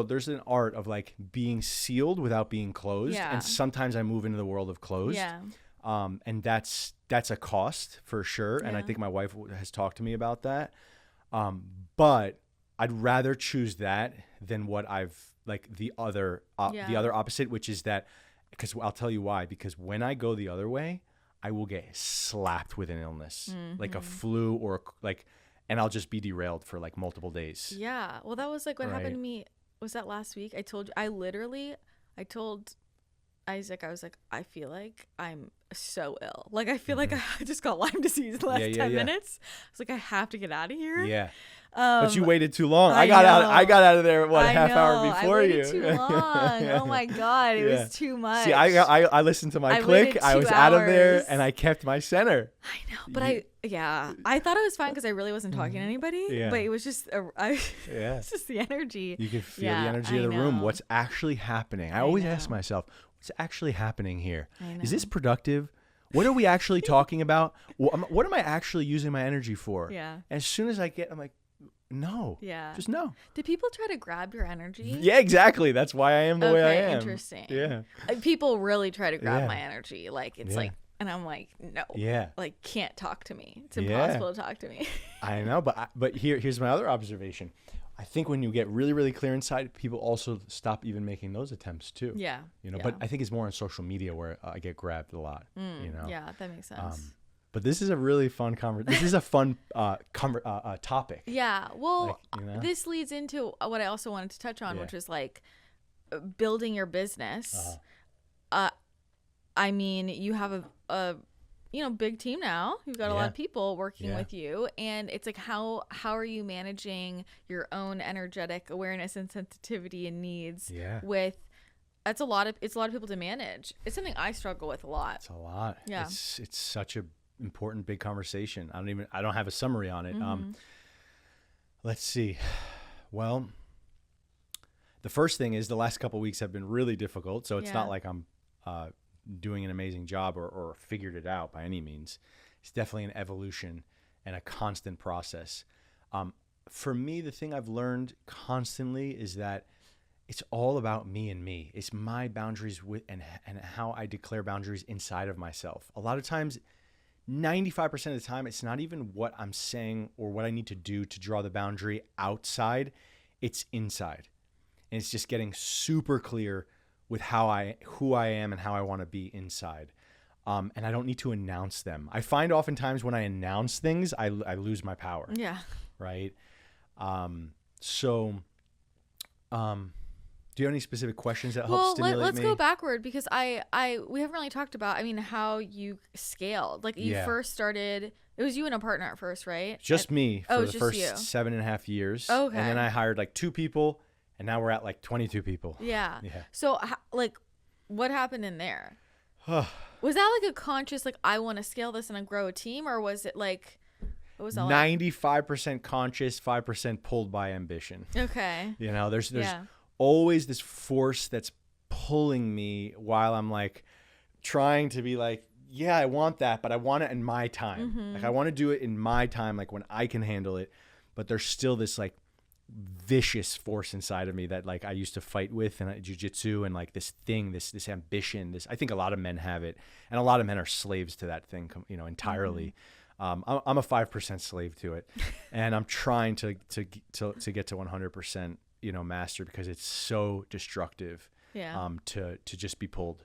S1: there's an art of like being sealed without being closed. Yeah. And sometimes I move into the world of closed. Yeah. And that's a cost for sure. Yeah. And I think my wife has talked to me about that. But I'd rather choose that than what I've like the other opposite, which is that, because I'll tell you why, because when I go the other way, I will get slapped with an illness, like a flu or like, and I'll just be derailed for like multiple days.
S2: Yeah. Well, that was like what happened to me. Was that last week? I told Isaac, I was like, I feel like I'm so ill. Like, I feel like I just got Lyme disease in the last 10 minutes. I was like, I have to get out of here.
S1: Yeah. But you waited too long. I got out of there, a half hour before you.
S2: I waited too long. Oh my God. It was too much.
S1: See, I listened to my click. I was out of there and I kept my center.
S2: I know. But I thought it was fine because I really wasn't talking to anybody. Yeah. But it was just, it's just the energy.
S1: You can feel the energy of the room. What's actually happening? I always ask myself, what's actually happening here? Is this productive? What are we actually talking about? What am I actually using my energy for?
S2: Yeah.
S1: And as soon as I'm like, no.
S2: Yeah.
S1: Just no.
S2: Do people try to grab your energy?
S1: Yeah, exactly. That's why I am the way I am.
S2: Interesting.
S1: Yeah.
S2: People really try to grab my energy. Like, it's like, and I'm like, no.
S1: Yeah.
S2: Like, can't talk to me. It's impossible to talk to me.
S1: I know, but here's my other observation. I think when you get really, really clear inside, people also stop even making those attempts too.
S2: Yeah.
S1: But I think it's more on social media where I get grabbed a lot.
S2: Yeah, that makes sense.
S1: But this is a really fun conversation. This is a fun topic.
S2: Yeah. Well, this leads into what I also wanted to touch on, which is like building your business. I mean, you have a big team now. You've got a lot of people working with you, and it's like how are you managing your own energetic awareness and sensitivity and needs with it's a lot of people to manage. It's something I struggle with a lot.
S1: It's a lot. Yeah. It's such a important big conversation. I don't have a summary on it. Let's see. Well, the first thing is the last couple of weeks have been really difficult, so it's not like I'm doing an amazing job or figured it out by any means. It's definitely an evolution and a constant process. For me, the thing I've learned constantly is that it's all about me and me. It's my boundaries and how I declare boundaries inside of myself. A lot of times, 95% of the time, it's not even what I'm saying or what I need to do to draw the boundary outside. It's inside. And it's just getting super clear with who I am and how I want to be inside. And I don't need to announce them. I find oftentimes when I announce things, I lose my power.
S2: Yeah.
S1: Right? Do you have any specific questions that help stimulate me?
S2: Let's go backward because we haven't really talked about, how you scaled. Like you first started, it was you and a partner at first, right?
S1: Just me for the first 7.5 years. Okay. And then I hired like 2 people. And now we're at like 22 people.
S2: Yeah. So what happened in there? Was that like a conscious, like, I want to scale this and grow a team? Or was it like, what was all
S1: 95% conscious, 5% pulled by ambition.
S2: Okay.
S1: There's always this force that's pulling me while I'm like trying to be like, yeah, I want that, but I want it in my time. Mm-hmm. Like I want to do it in my time, like when I can handle it. But there's still this like vicious force inside of me that like I used to fight with in jiu-jitsu, and like this thing, this ambition, I think a lot of men have it, and a lot of men are slaves to that thing, entirely. Mm-hmm. I'm a 5% slave to it, and I'm trying to get to 100%, master, because it's so destructive. To just be pulled.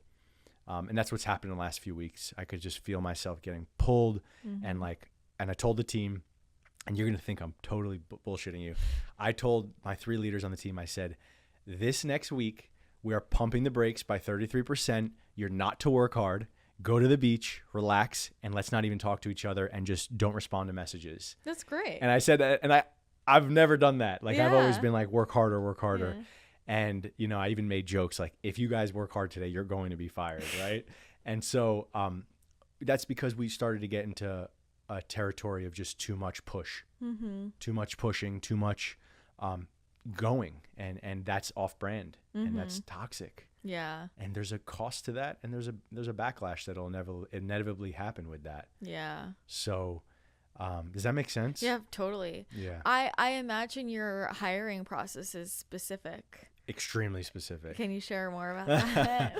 S1: And that's what's happened in the last few weeks. I could just feel myself getting pulled, mm-hmm. and I told the team, and you're going to think I'm totally bullshitting you. I told my 3 leaders on the team, I said, this next week, we are pumping the brakes by 33%. You're not to work hard. Go to the beach, relax, and let's not even talk to each other, and just don't respond to messages. That's great. And I said that, and I've never done that. Like, I've always been like, work harder. Yeah. And, I even made jokes like, if you guys work hard today, you're going to be fired, right? And so that's because we started to get into a territory of just too much push, mm-hmm. too much pushing, too much going, and that's off-brand, mm-hmm. and that's toxic. Yeah. And there's a cost to that, and there's a backlash that'll inevitably happen with that. Yeah. So does that make sense? Yeah, totally. Yeah. I imagine your hiring process is specific. Extremely specific. Can you share more about that?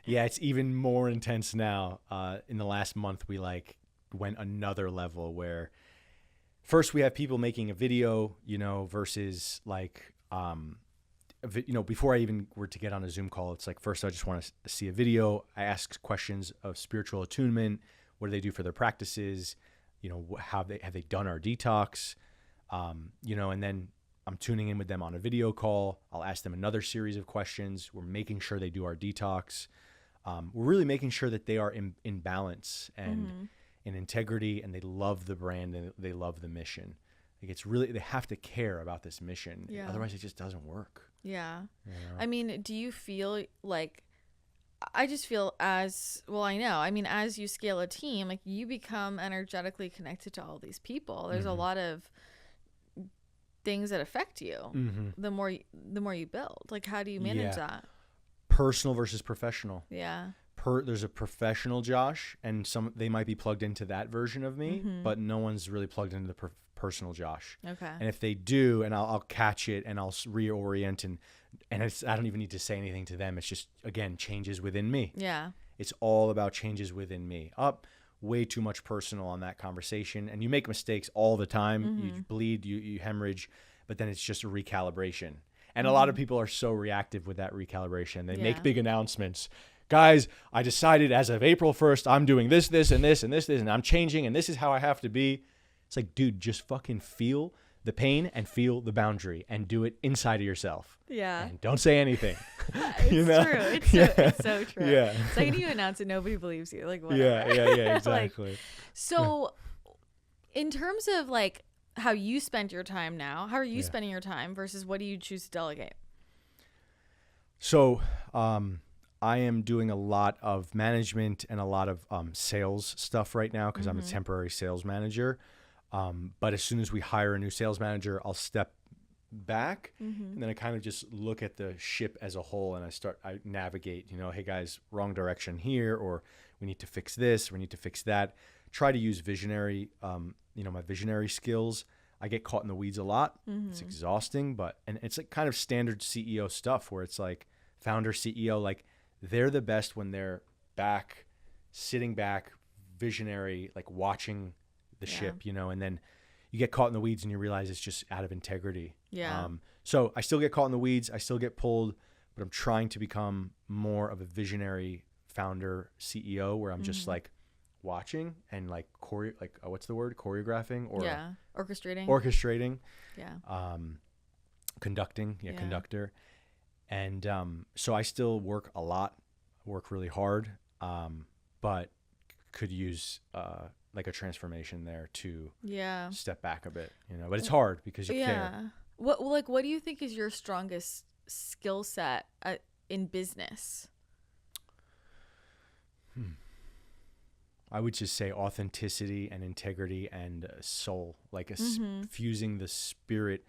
S1: Yeah, it's even more intense now. In the last month, we went another level where first we have people making a video, you know, versus like, you know, before I even were to get on a Zoom call, it's like, first I just want to see a video. I ask questions of spiritual attunement. What do they do for their practices? You know, have they done our detox? You know, and then I'm tuning in with them on a video call. I'll ask them another series of questions. We're making sure they do our detox. We're really making sure that they are in balance and in integrity, and they love the brand and they love the mission. Like, it's really, they have to care about this mission.
S2: Yeah.
S1: Otherwise it just doesn't work.
S2: Yeah.
S1: You know?
S2: I mean, do you feel like, I just feel as well, I know, I mean, as you scale a team, like, you become energetically connected to all these people. There's a lot of things that affect you the more you build. Like, how do you manage that?
S1: Personal versus professional.
S2: Yeah.
S1: There's a professional Josh, and they might be plugged into that version of me, but no one's really plugged into the personal Josh.
S2: Okay.
S1: And if they do, and I'll catch it and I'll reorient, and I don't even need to say anything to them. It's just, again, changes within me.
S2: Yeah.
S1: It's all about changes within me. Way too much personal on that conversation, and you make mistakes all the time. You bleed, you hemorrhage, but then it's just a recalibration. And a lot of people are so reactive with that recalibration. They make big announcements. Guys, I decided as of April 1st, I'm doing this, this, and this, and this, and I'm changing, and this is how I have to be. It's like, dude, just fucking feel the pain and feel the boundary and do it inside of yourself.
S2: Yeah.
S1: And don't say anything.
S2: It's
S1: you know?
S2: true. It's so true.
S1: Yeah.
S2: It's like, you announce it, nobody believes you. Like, whatever.
S1: Yeah, exactly.
S2: Like, so in terms of like how you spend your time now, how are you spending your time versus what do you choose to delegate?
S1: So, I am doing a lot of management and a lot of sales stuff right now because I'm a temporary sales manager. But as soon as we hire a new sales manager, I'll step back and then I kind of just look at the ship as a whole, and I navigate, you know, hey guys, wrong direction here, or we need to fix this, we need to fix that. Try to use visionary, my visionary skills. I get caught in the weeds a lot. It's exhausting, and it's like kind of standard CEO stuff where it's like founder CEO, like they're the best when they're sitting back, visionary, like watching the ship, you know, and then you get caught in the weeds and you realize it's just out of integrity.
S2: Yeah.
S1: So I still get caught in the weeds. I still get pulled, but I'm trying to become more of a visionary founder CEO where I'm just like watching and like what's the word? Choreographing or orchestrating.
S2: Yeah.
S1: Conducting. Yeah. Conductor. And, so I still work a lot, work really hard. But could use, like a transformation there to step back a bit, you know, but it's hard because you care.
S2: What do you think is your strongest skill set in business?
S1: I would just say authenticity and integrity and soul, like fusing the spirit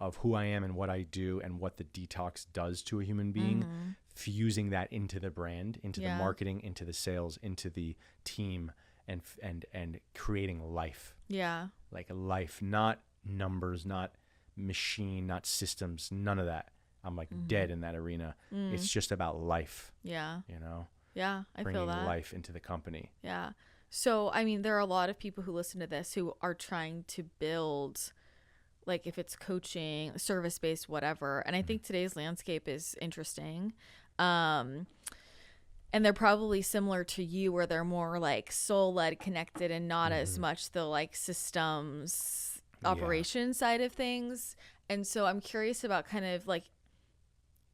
S1: of who I am and what I do and what the detox does to a human being, fusing that into the brand, into the marketing, into the sales, into the team, and creating life.
S2: Yeah.
S1: Like a life, not numbers, not machine, not systems, none of that. I'm like dead in that arena. It's just about life.
S2: Yeah.
S1: You know?
S2: Yeah, I feel that.
S1: Bringing life into the company.
S2: Yeah. So, I mean, there are a lot of people who listen to this who are trying to build, like, if it's coaching, service-based, whatever. And I think today's landscape is interesting. And they're probably similar to you where they're more like soul-led connected and not as much the like systems operation side of things. And so I'm curious about kind of like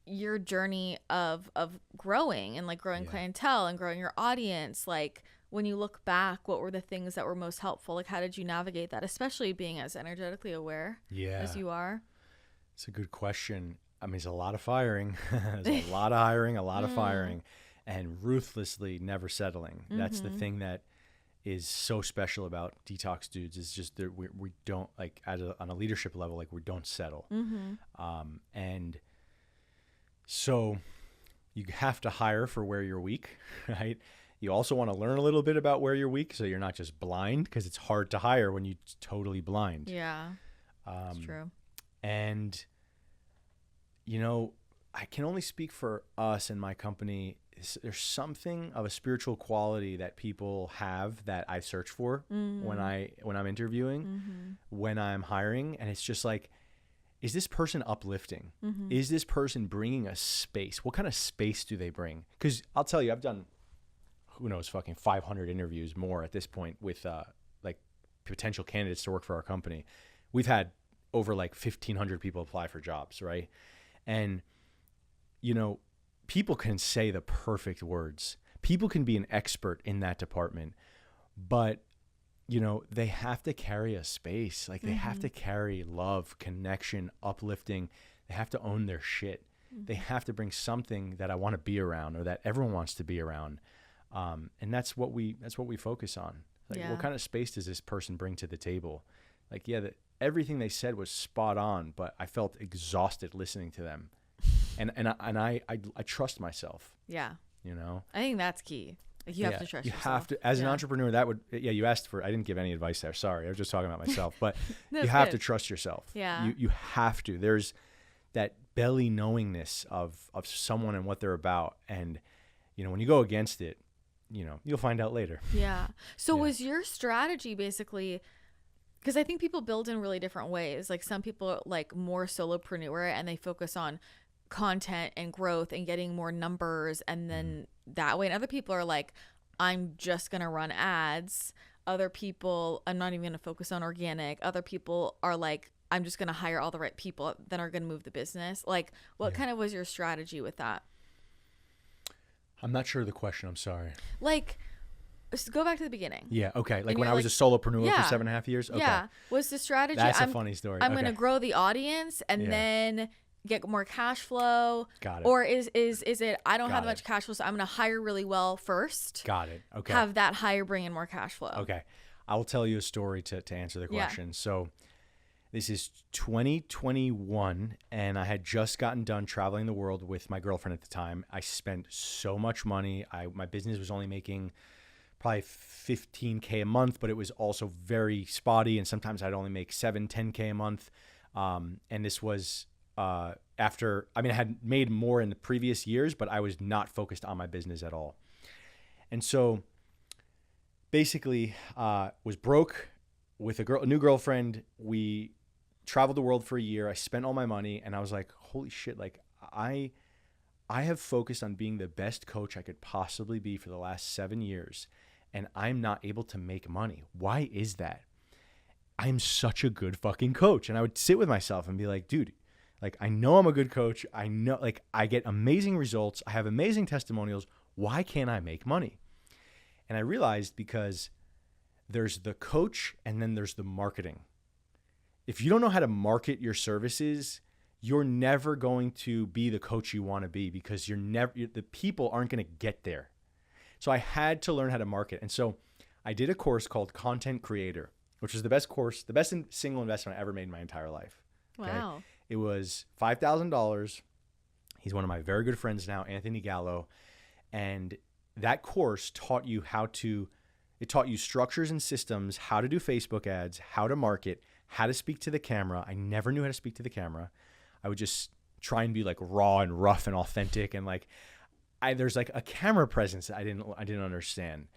S2: your journey of growing and like growing clientele and growing your audience. Like when you look back, what were the things that were most helpful? Like how did you navigate that, especially being as energetically aware as you are?
S1: It's a good question. I mean, it's a lot of firing. There's a lot of hiring, a lot of firing. And ruthlessly never settling. That's the thing that is so special about Detox Dudes is just that we don't like on a leadership level, like we don't settle. And so you have to hire for where you're weak, right? You also want to learn a little bit about where you're weak so you're not just blind, because it's hard to hire when you're totally blind.
S2: Yeah, that's true.
S1: And, you know, I can only speak for us and my company. there's something of a spiritual quality that people have that I search for when I'm interviewing, when I'm hiring. And it's just like, is this person uplifting? Is this person bringing a space? What kind of space do they bring? Because I'll tell you, I've done, who knows, fucking 500 interviews more at this point with like potential candidates to work for our company. We've had over like 1,500 people apply for jobs, right? And, you know, people can say the perfect words. People can be an expert in that department, but, you know, they have to carry a space. Like they have to carry love, connection, uplifting. They have to own their shit. They have to bring something that I want to be around or that everyone wants to be around. And that's what we focus on. Like, what kind of space does this person bring to the table? Like, everything they said was spot on, but I felt exhausted listening to them. And I trust myself.
S2: Yeah.
S1: You know?
S2: I think that's key. Like you have to trust yourself. You have to,
S1: as an entrepreneur, you asked for, I didn't give any advice there. Sorry. I was just talking about myself, but you have to trust yourself.
S2: Yeah.
S1: You have to. There's that belly knowingness of someone and what they're about. And, you know, when you go against it, you know, you'll find out later.
S2: Yeah. So was your strategy basically, because I think people build in really different ways. Like some people are like more solopreneur and they focus on content and growth and getting more numbers and then that way. And other people are like, I'm just going to run ads. Other people, I'm not even going to focus on organic. Other people are like, I'm just going to hire all the right people that are going to move the business. Like what kind of was your strategy with that?
S1: I'm not sure of the question. I'm sorry.
S2: Like, just go back to the beginning.
S1: Yeah. Okay. Like when I was a solopreneur for 7.5 years. Okay.
S2: Yeah. Was the strategy?
S1: That's a funny story.
S2: I'm going to grow the audience and then get more cash flow.
S1: Got it.
S2: Or is it, I don't have much cash flow, so I'm going to hire really well first.
S1: Got it. Okay.
S2: Have that hire bring in more cash flow.
S1: Okay. I will tell you a story to answer the question. So this is 2021 and I had just gotten done traveling the world with my girlfriend at the time. I spent so much money. My business was only making probably $15K a month, but it was also very spotty. And sometimes I'd only make $7-10K a month. And this was after, I had made more in the previous years, but I was not focused on my business at all. And so basically was broke with a new girlfriend. We traveled the world for a year. I spent all my money and I was like, holy shit, like I have focused on being the best coach I could possibly be for the last 7 years. And I'm not able to make money. Why is that? I'm such a good fucking coach. And I would sit with myself and be like, dude, like, I know I'm a good coach. I know, like, I get amazing results. I have amazing testimonials. Why can't I make money? And I realized because there's the coach and then there's the marketing. If you don't know how to market your services, you're never going to be the coach you want to be because the people aren't going to get there. So I had to learn how to market. And so I did a course called Content Creator, which was the best course, the best single investment I ever made in my entire life. Okay? Wow. It was $5,000. He's one of my very good friends now, Anthony Gallo. And that course taught you structures and systems, how to do Facebook ads, how to market, how to speak to the camera. I never knew how to speak to the camera. I would just try and be like raw and rough and authentic. And like, there's like a camera presence that I didn't understand.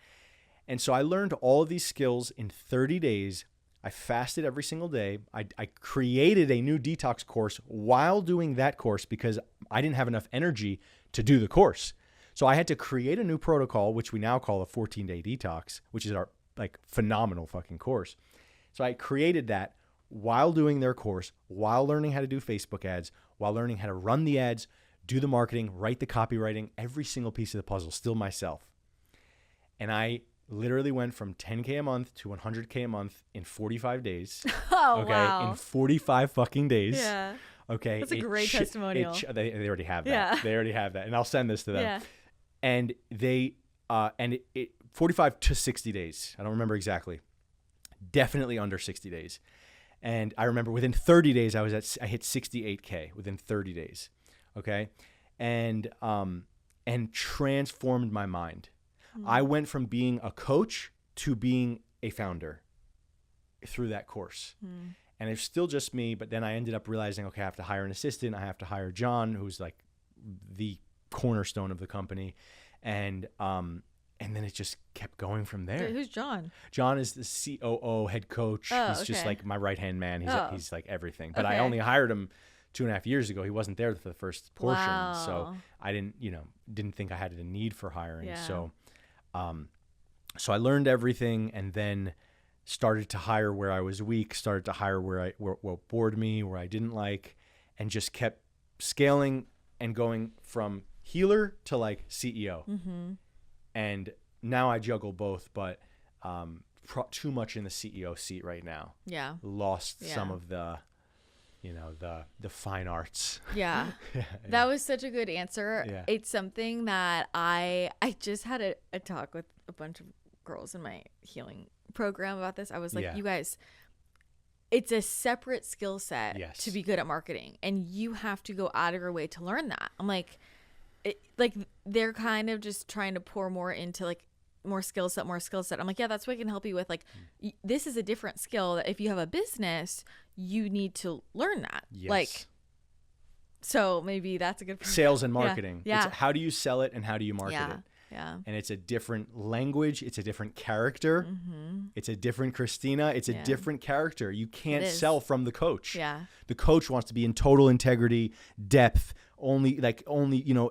S1: And so I learned all of these skills in 30 days. I fasted every single day. I created a new detox course while doing that course because I didn't have enough energy to do the course. So I had to create a new protocol, which we now call a 14-day detox, which is our like phenomenal fucking course. So I created that while doing their course, while learning how to do Facebook ads, while learning how to run the ads, do the marketing, write the copywriting, every single piece of the puzzle, still myself. And I literally went from 10K a month to 100K a month in 45 days.
S2: Oh,
S1: okay,
S2: wow.
S1: In 45 fucking days.
S2: Yeah.
S1: Okay.
S2: That's a great testimonial.
S1: They already have that.
S2: Yeah.
S1: They already have that. And I'll send this to them.
S2: Yeah.
S1: And they, 45 to 60 days. I don't remember exactly. Definitely under 60 days. And I remember within 30 days, I hit 68K within 30 days. Okay. And transformed my mind. I went from being a coach to being a founder through that course. And it's still just me, but then I ended up realizing, okay, I have to hire an assistant. I have to hire John, who's like the cornerstone of the company. And then it just kept going from there.
S2: Wait, who's John?
S1: John is the COO head coach.
S2: Oh,
S1: he's just like my right-hand man. He's like everything. But I
S2: Okay.
S1: only hired him 2.5 years ago. He wasn't there for the first portion.
S2: Wow.
S1: So I didn't think I had a need for hiring.
S2: Yeah.
S1: So I learned everything, and then started to hire where I was weak, started to hire where what bored me, where I didn't like, and just kept scaling and going from healer to like CEO.
S2: Mm-hmm.
S1: And now I juggle both, but too much in the CEO seat right now.
S2: Yeah.
S1: Lost
S2: Yeah.
S1: some of the, the fine arts.
S2: Yeah. That was such a good answer.
S1: Yeah.
S2: It's something that I just had a talk with a bunch of girls in my healing program about this. I was like,
S1: Yeah.
S2: you guys, it's a separate skill set
S1: Yes.
S2: to be good at marketing, and you have to go out of your way to learn that. I'm like, they're kind of just trying to pour more into like more skill set. I'm like, yeah, that's what I can help you with. Like, this is a different skill that if you have a business, you need to learn that.
S1: Yes.
S2: Like, so maybe that's a good
S1: Sales and marketing.
S2: Yeah.
S1: It's how do you sell it and how do you market
S2: Yeah.
S1: it?
S2: Yeah.
S1: And it's a different language. It's a different character.
S2: Mm-hmm.
S1: It's a different Christina. It's a
S2: Yeah.
S1: different character. You can't
S2: is.
S1: sell from the coach.
S2: Yeah.
S1: The coach wants to be in total integrity, depth, only,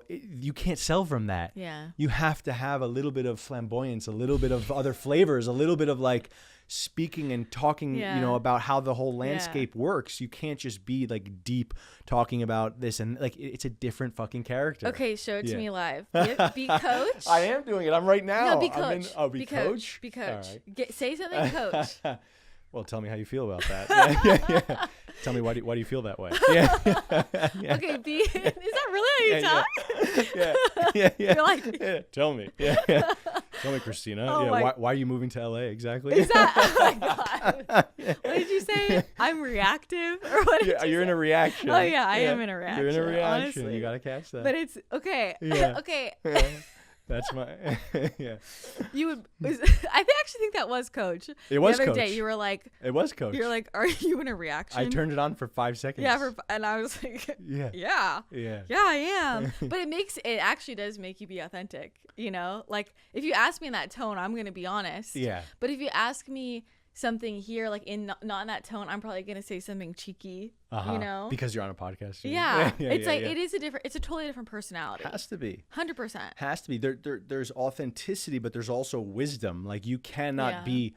S1: you can't sell from that.
S2: Yeah.
S1: You have to have a little bit of flamboyance, a little bit of other flavors, a little bit of like speaking and talking,
S2: Yeah.
S1: about how the whole landscape works. You can't just be like deep talking about this, and like it's a different fucking character.
S2: Okay, show it to
S1: Yeah.
S2: me live. Be coach.
S1: I am doing it. I'm right now.
S2: No, be
S1: I'm
S2: coach.
S1: be coach.
S2: Be coach.
S1: All right.
S2: Say something, coach.
S1: Well, tell me how you feel about that. Yeah. Tell me why do you feel that way? Yeah. Yeah.
S2: Okay, is that really how you talk?
S1: Yeah.
S2: You're like,
S1: Yeah. Tell me. Yeah. Tell me, Christina.
S2: Oh
S1: yeah.
S2: my-
S1: Why are you moving to LA exactly?
S2: is that? Oh my god! What did you say? I'm reactive, or what? Did you
S1: You're in
S2: say?
S1: a reaction.
S2: Oh yeah, I am in a reaction.
S1: You're in a reaction.
S2: Honestly.
S1: You gotta catch that.
S2: But it's okay.
S1: Yeah.
S2: Okay.
S1: Yeah. That's my. Yeah.
S2: You would. I actually think that was coach.
S1: It was
S2: the other
S1: coach.
S2: day. You were like,
S1: It was coach.
S2: you're like, are you in a reaction?
S1: I turned it on for 5 seconds.
S2: Yeah, and I was like,
S1: Yeah.
S2: yeah.
S1: Yeah.
S2: Yeah, I am. But it actually does make you be authentic, Like, if you ask me in that tone, I'm going to be honest.
S1: Yeah.
S2: But if you ask me something here, like not in that tone, I'm probably going to say something cheeky,
S1: Because you're on a podcast.
S2: Yeah.
S1: It's
S2: it's a totally different personality.
S1: Has to be.
S2: 100%.
S1: Has to be. There's authenticity, but there's also wisdom. Like you cannot
S2: Yeah.
S1: be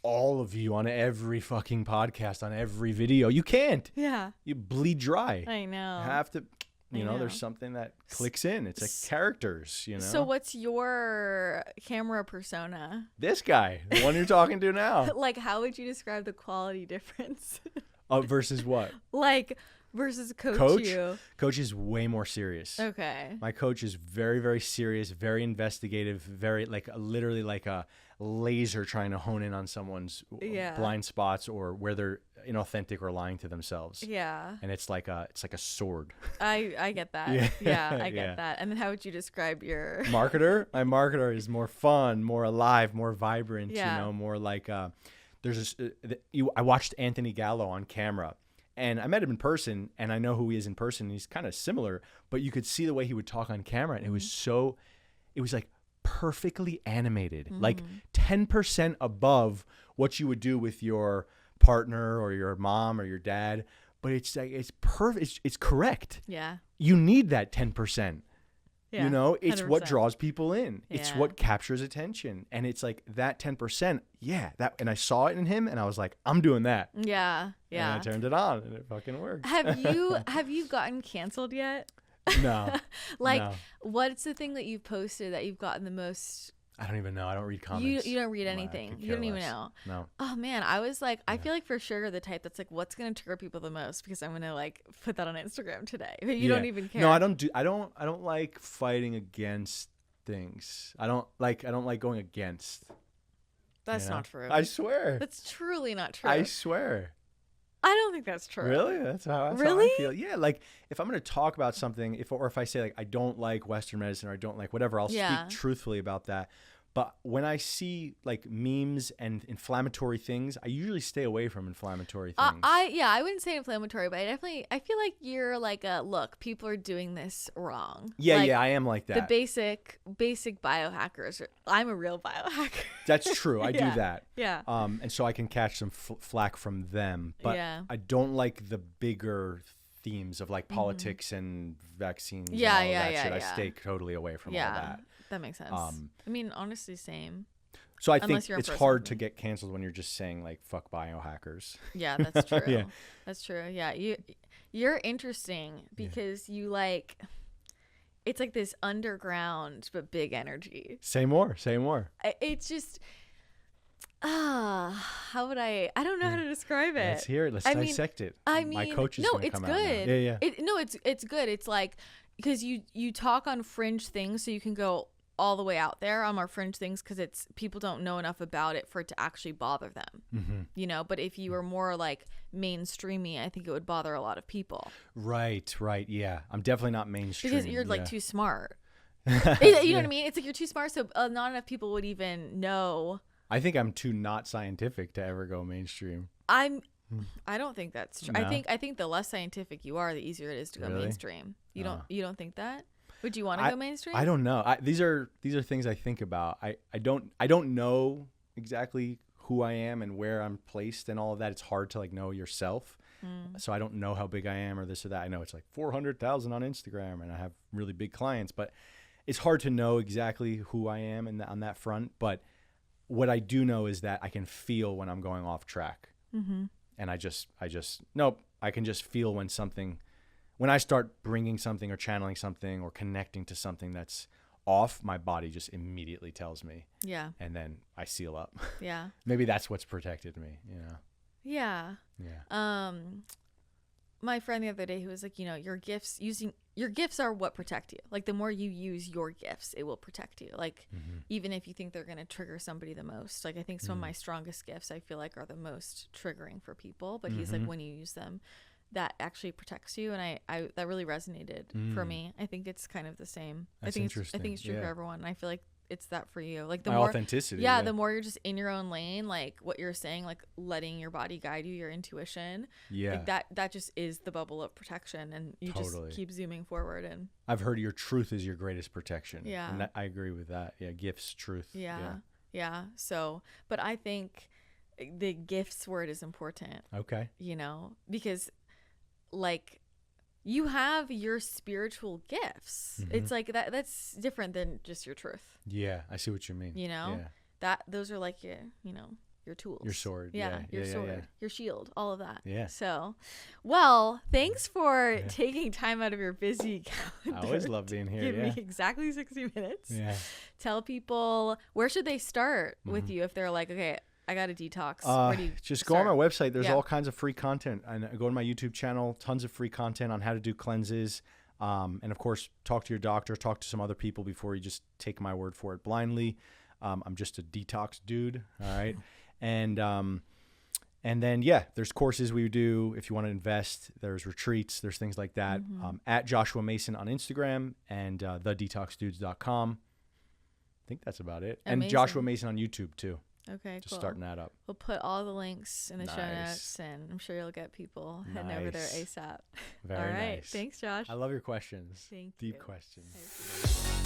S1: all of you on every fucking podcast, on every video. You can't.
S2: Yeah.
S1: You bleed dry.
S2: I know.
S1: You have to,
S2: I know.
S1: there's something that clicks in. It's like characters,
S2: So what's your camera persona?
S1: This guy, the one you're talking to now.
S2: Like, how would you describe the quality difference?
S1: Versus what?
S2: Like, versus coach
S1: Coach?
S2: you.
S1: Coach is way more serious.
S2: Okay.
S1: My coach is very, very serious, very investigative, very literally like a laser trying to hone in on someone's
S2: Yeah.
S1: blind spots or where they're inauthentic or lying to themselves.
S2: Yeah.
S1: And it's like a sword.
S2: I get that.
S1: Yeah.
S2: Yeah, I get
S1: Yeah.
S2: that. And then how would you describe your
S1: My marketer is more fun, more alive, more vibrant,
S2: Yeah.
S1: more like there's this I watched Anthony Gallo on camera. And I met him in person, and I know who he is in person. He's kind of similar, but you could see the way he would talk on camera, and it was like perfectly animated, like 10% above what you would do with your partner or your mom or your dad. But it's like it's perfect. It's correct.
S2: Yeah.
S1: You need that 10%.
S2: Yeah.
S1: It's what
S2: 100%.
S1: draws people in. It's
S2: Yeah.
S1: what captures attention, and it's like that 10%. Yeah, that. And I saw it in him, and I was like, I'm doing that.
S2: Yeah. Yeah.
S1: And I turned it on, and it fucking worked.
S2: Have you gotten canceled yet?
S1: No.
S2: Like,
S1: No.
S2: what's the thing that you've posted that you've gotten the most?
S1: I don't even know. I don't read comments.
S2: You don't read
S1: I
S2: anything.
S1: could
S2: You don't
S1: care
S2: even
S1: less.
S2: know.
S1: No.
S2: Oh man, I was like, I feel like for sure you're the type that's like, what's gonna trigger people the most because I'm gonna like put that on Instagram today. But you don't even care.
S1: No, I don't like fighting against things. I don't like going against.
S2: That's not true.
S1: I swear.
S2: That's truly not true.
S1: I swear.
S2: I don't think that's true.
S1: Really? That's how
S2: Really?
S1: I feel. Yeah, like if I'm going to talk about something, if I say like I don't like Western medicine or I don't like whatever, I'll
S2: Yeah.
S1: speak truthfully about that. But when I see like memes and inflammatory things, I usually stay away from inflammatory things.
S2: I wouldn't say inflammatory, but I feel like you're like look, people are doing this wrong.
S1: Yeah,
S2: like,
S1: I am like that.
S2: The basic biohackers. I'm a real biohacker.
S1: That's true. I do that.
S2: Yeah.
S1: And so I can catch some flack from them, but
S2: yeah.
S1: I don't like the bigger themes of like politics and vaccines.
S2: Yeah,
S1: and all
S2: yeah,
S1: that
S2: yeah,
S1: shit.
S2: yeah.
S1: I stay totally away from all that.
S2: That makes sense. I mean, honestly, same.
S1: So I
S2: Unless
S1: think it's hard to get canceled when you're just saying like "fuck biohackers."
S2: Yeah, that's true.
S1: Yeah.
S2: That's true. Yeah, you're interesting because you like. It's like this underground but big energy.
S1: Say more.
S2: It's just. How would I don't know how to describe it.
S1: Let's hear it. Let's dissect it. My coach is gonna come out now. Yeah.
S2: It's good. It's like because you talk on fringe things, so you can go all the way out there on our fringe things because it's people don't know enough about it for it to actually bother them. But if you were more like mainstreamy, I think it would bother a lot of people.
S1: Right. Yeah, I'm definitely not mainstream
S2: because you're like too smart. You know what I mean? It's like you're too smart, so not enough people would even know.
S1: I think I'm too not scientific to ever go mainstream.
S2: I don't think that's true.
S1: No?
S2: I think the less scientific you are, the easier it is to go mainstream. You don't think that? Would you want to go mainstream?
S1: I don't know. These are things I think about. I don't know exactly who I am and where I'm placed and all of that. It's hard to like know yourself. So I don't know how big I am or this or that. I know it's like 400,000 on Instagram and I have really big clients, but it's hard to know exactly who I am on that front. But what I do know is that I can feel when I'm going off track. And I can just feel when I start bringing something or channeling something or connecting to something that's off, my body just immediately tells me. Yeah. And then I seal up. Yeah. Maybe that's what's protected me,
S2: Yeah. Yeah. My friend the other day, who was like, your gifts are what protect you. Like the more you use your gifts, it will protect you. Like even if you think they're going to trigger somebody the most, like I think some of my strongest gifts I feel like are the most triggering for people, but he's like, when you use them, that actually protects you. And I that really resonated for me. I think it's kind of the same.
S1: That's
S2: I think it's true for everyone. And I feel like it's that for you. Like the
S1: my
S2: more
S1: authenticity.
S2: Yeah, the more you're just in your own lane, like what you're saying, like letting your body guide you, your intuition. Yeah. Like that just is the bubble of protection, and you just keep zooming forward. And
S1: I've heard your truth is your greatest protection.
S2: Yeah.
S1: And I agree with that. Yeah. Gifts, truth.
S2: Yeah. So, but I think the gifts word is important.
S1: Okay.
S2: Because like you have your spiritual gifts. It's like that's different than just your truth.
S1: Yeah, I see what you mean.
S2: That those are like your tools.
S1: Your sword.
S2: Your sword, your shield, all of that.
S1: Yeah.
S2: So, well, thanks for taking time out of your busy calendar.
S1: I always love being here.
S2: Give me exactly 60 minutes. Yeah. Tell people, where should they start with you if they're like, okay, I got a detox.
S1: Just go on my website. There's all kinds of free content. And go to my YouTube channel. Tons of free content on how to do cleanses. And of course, talk to your doctor. Talk to some other people before you just take my word for it blindly. I'm just a detox dude. All right. And then, there's courses we do if you want to invest. There's retreats. There's things like that. At Joshua Macin on Instagram and thedetoxdudes.com. I think that's about it. Amazing. And Joshua Macin on YouTube too.
S2: Okay,
S1: just starting that up.
S2: We'll put all the links in the show notes, and I'm sure you'll get people heading over there ASAP.
S1: Very
S2: all right.
S1: Nice.
S2: Thanks, Josh.
S1: I love your questions.
S2: Thank
S1: Deep
S2: you.
S1: questions.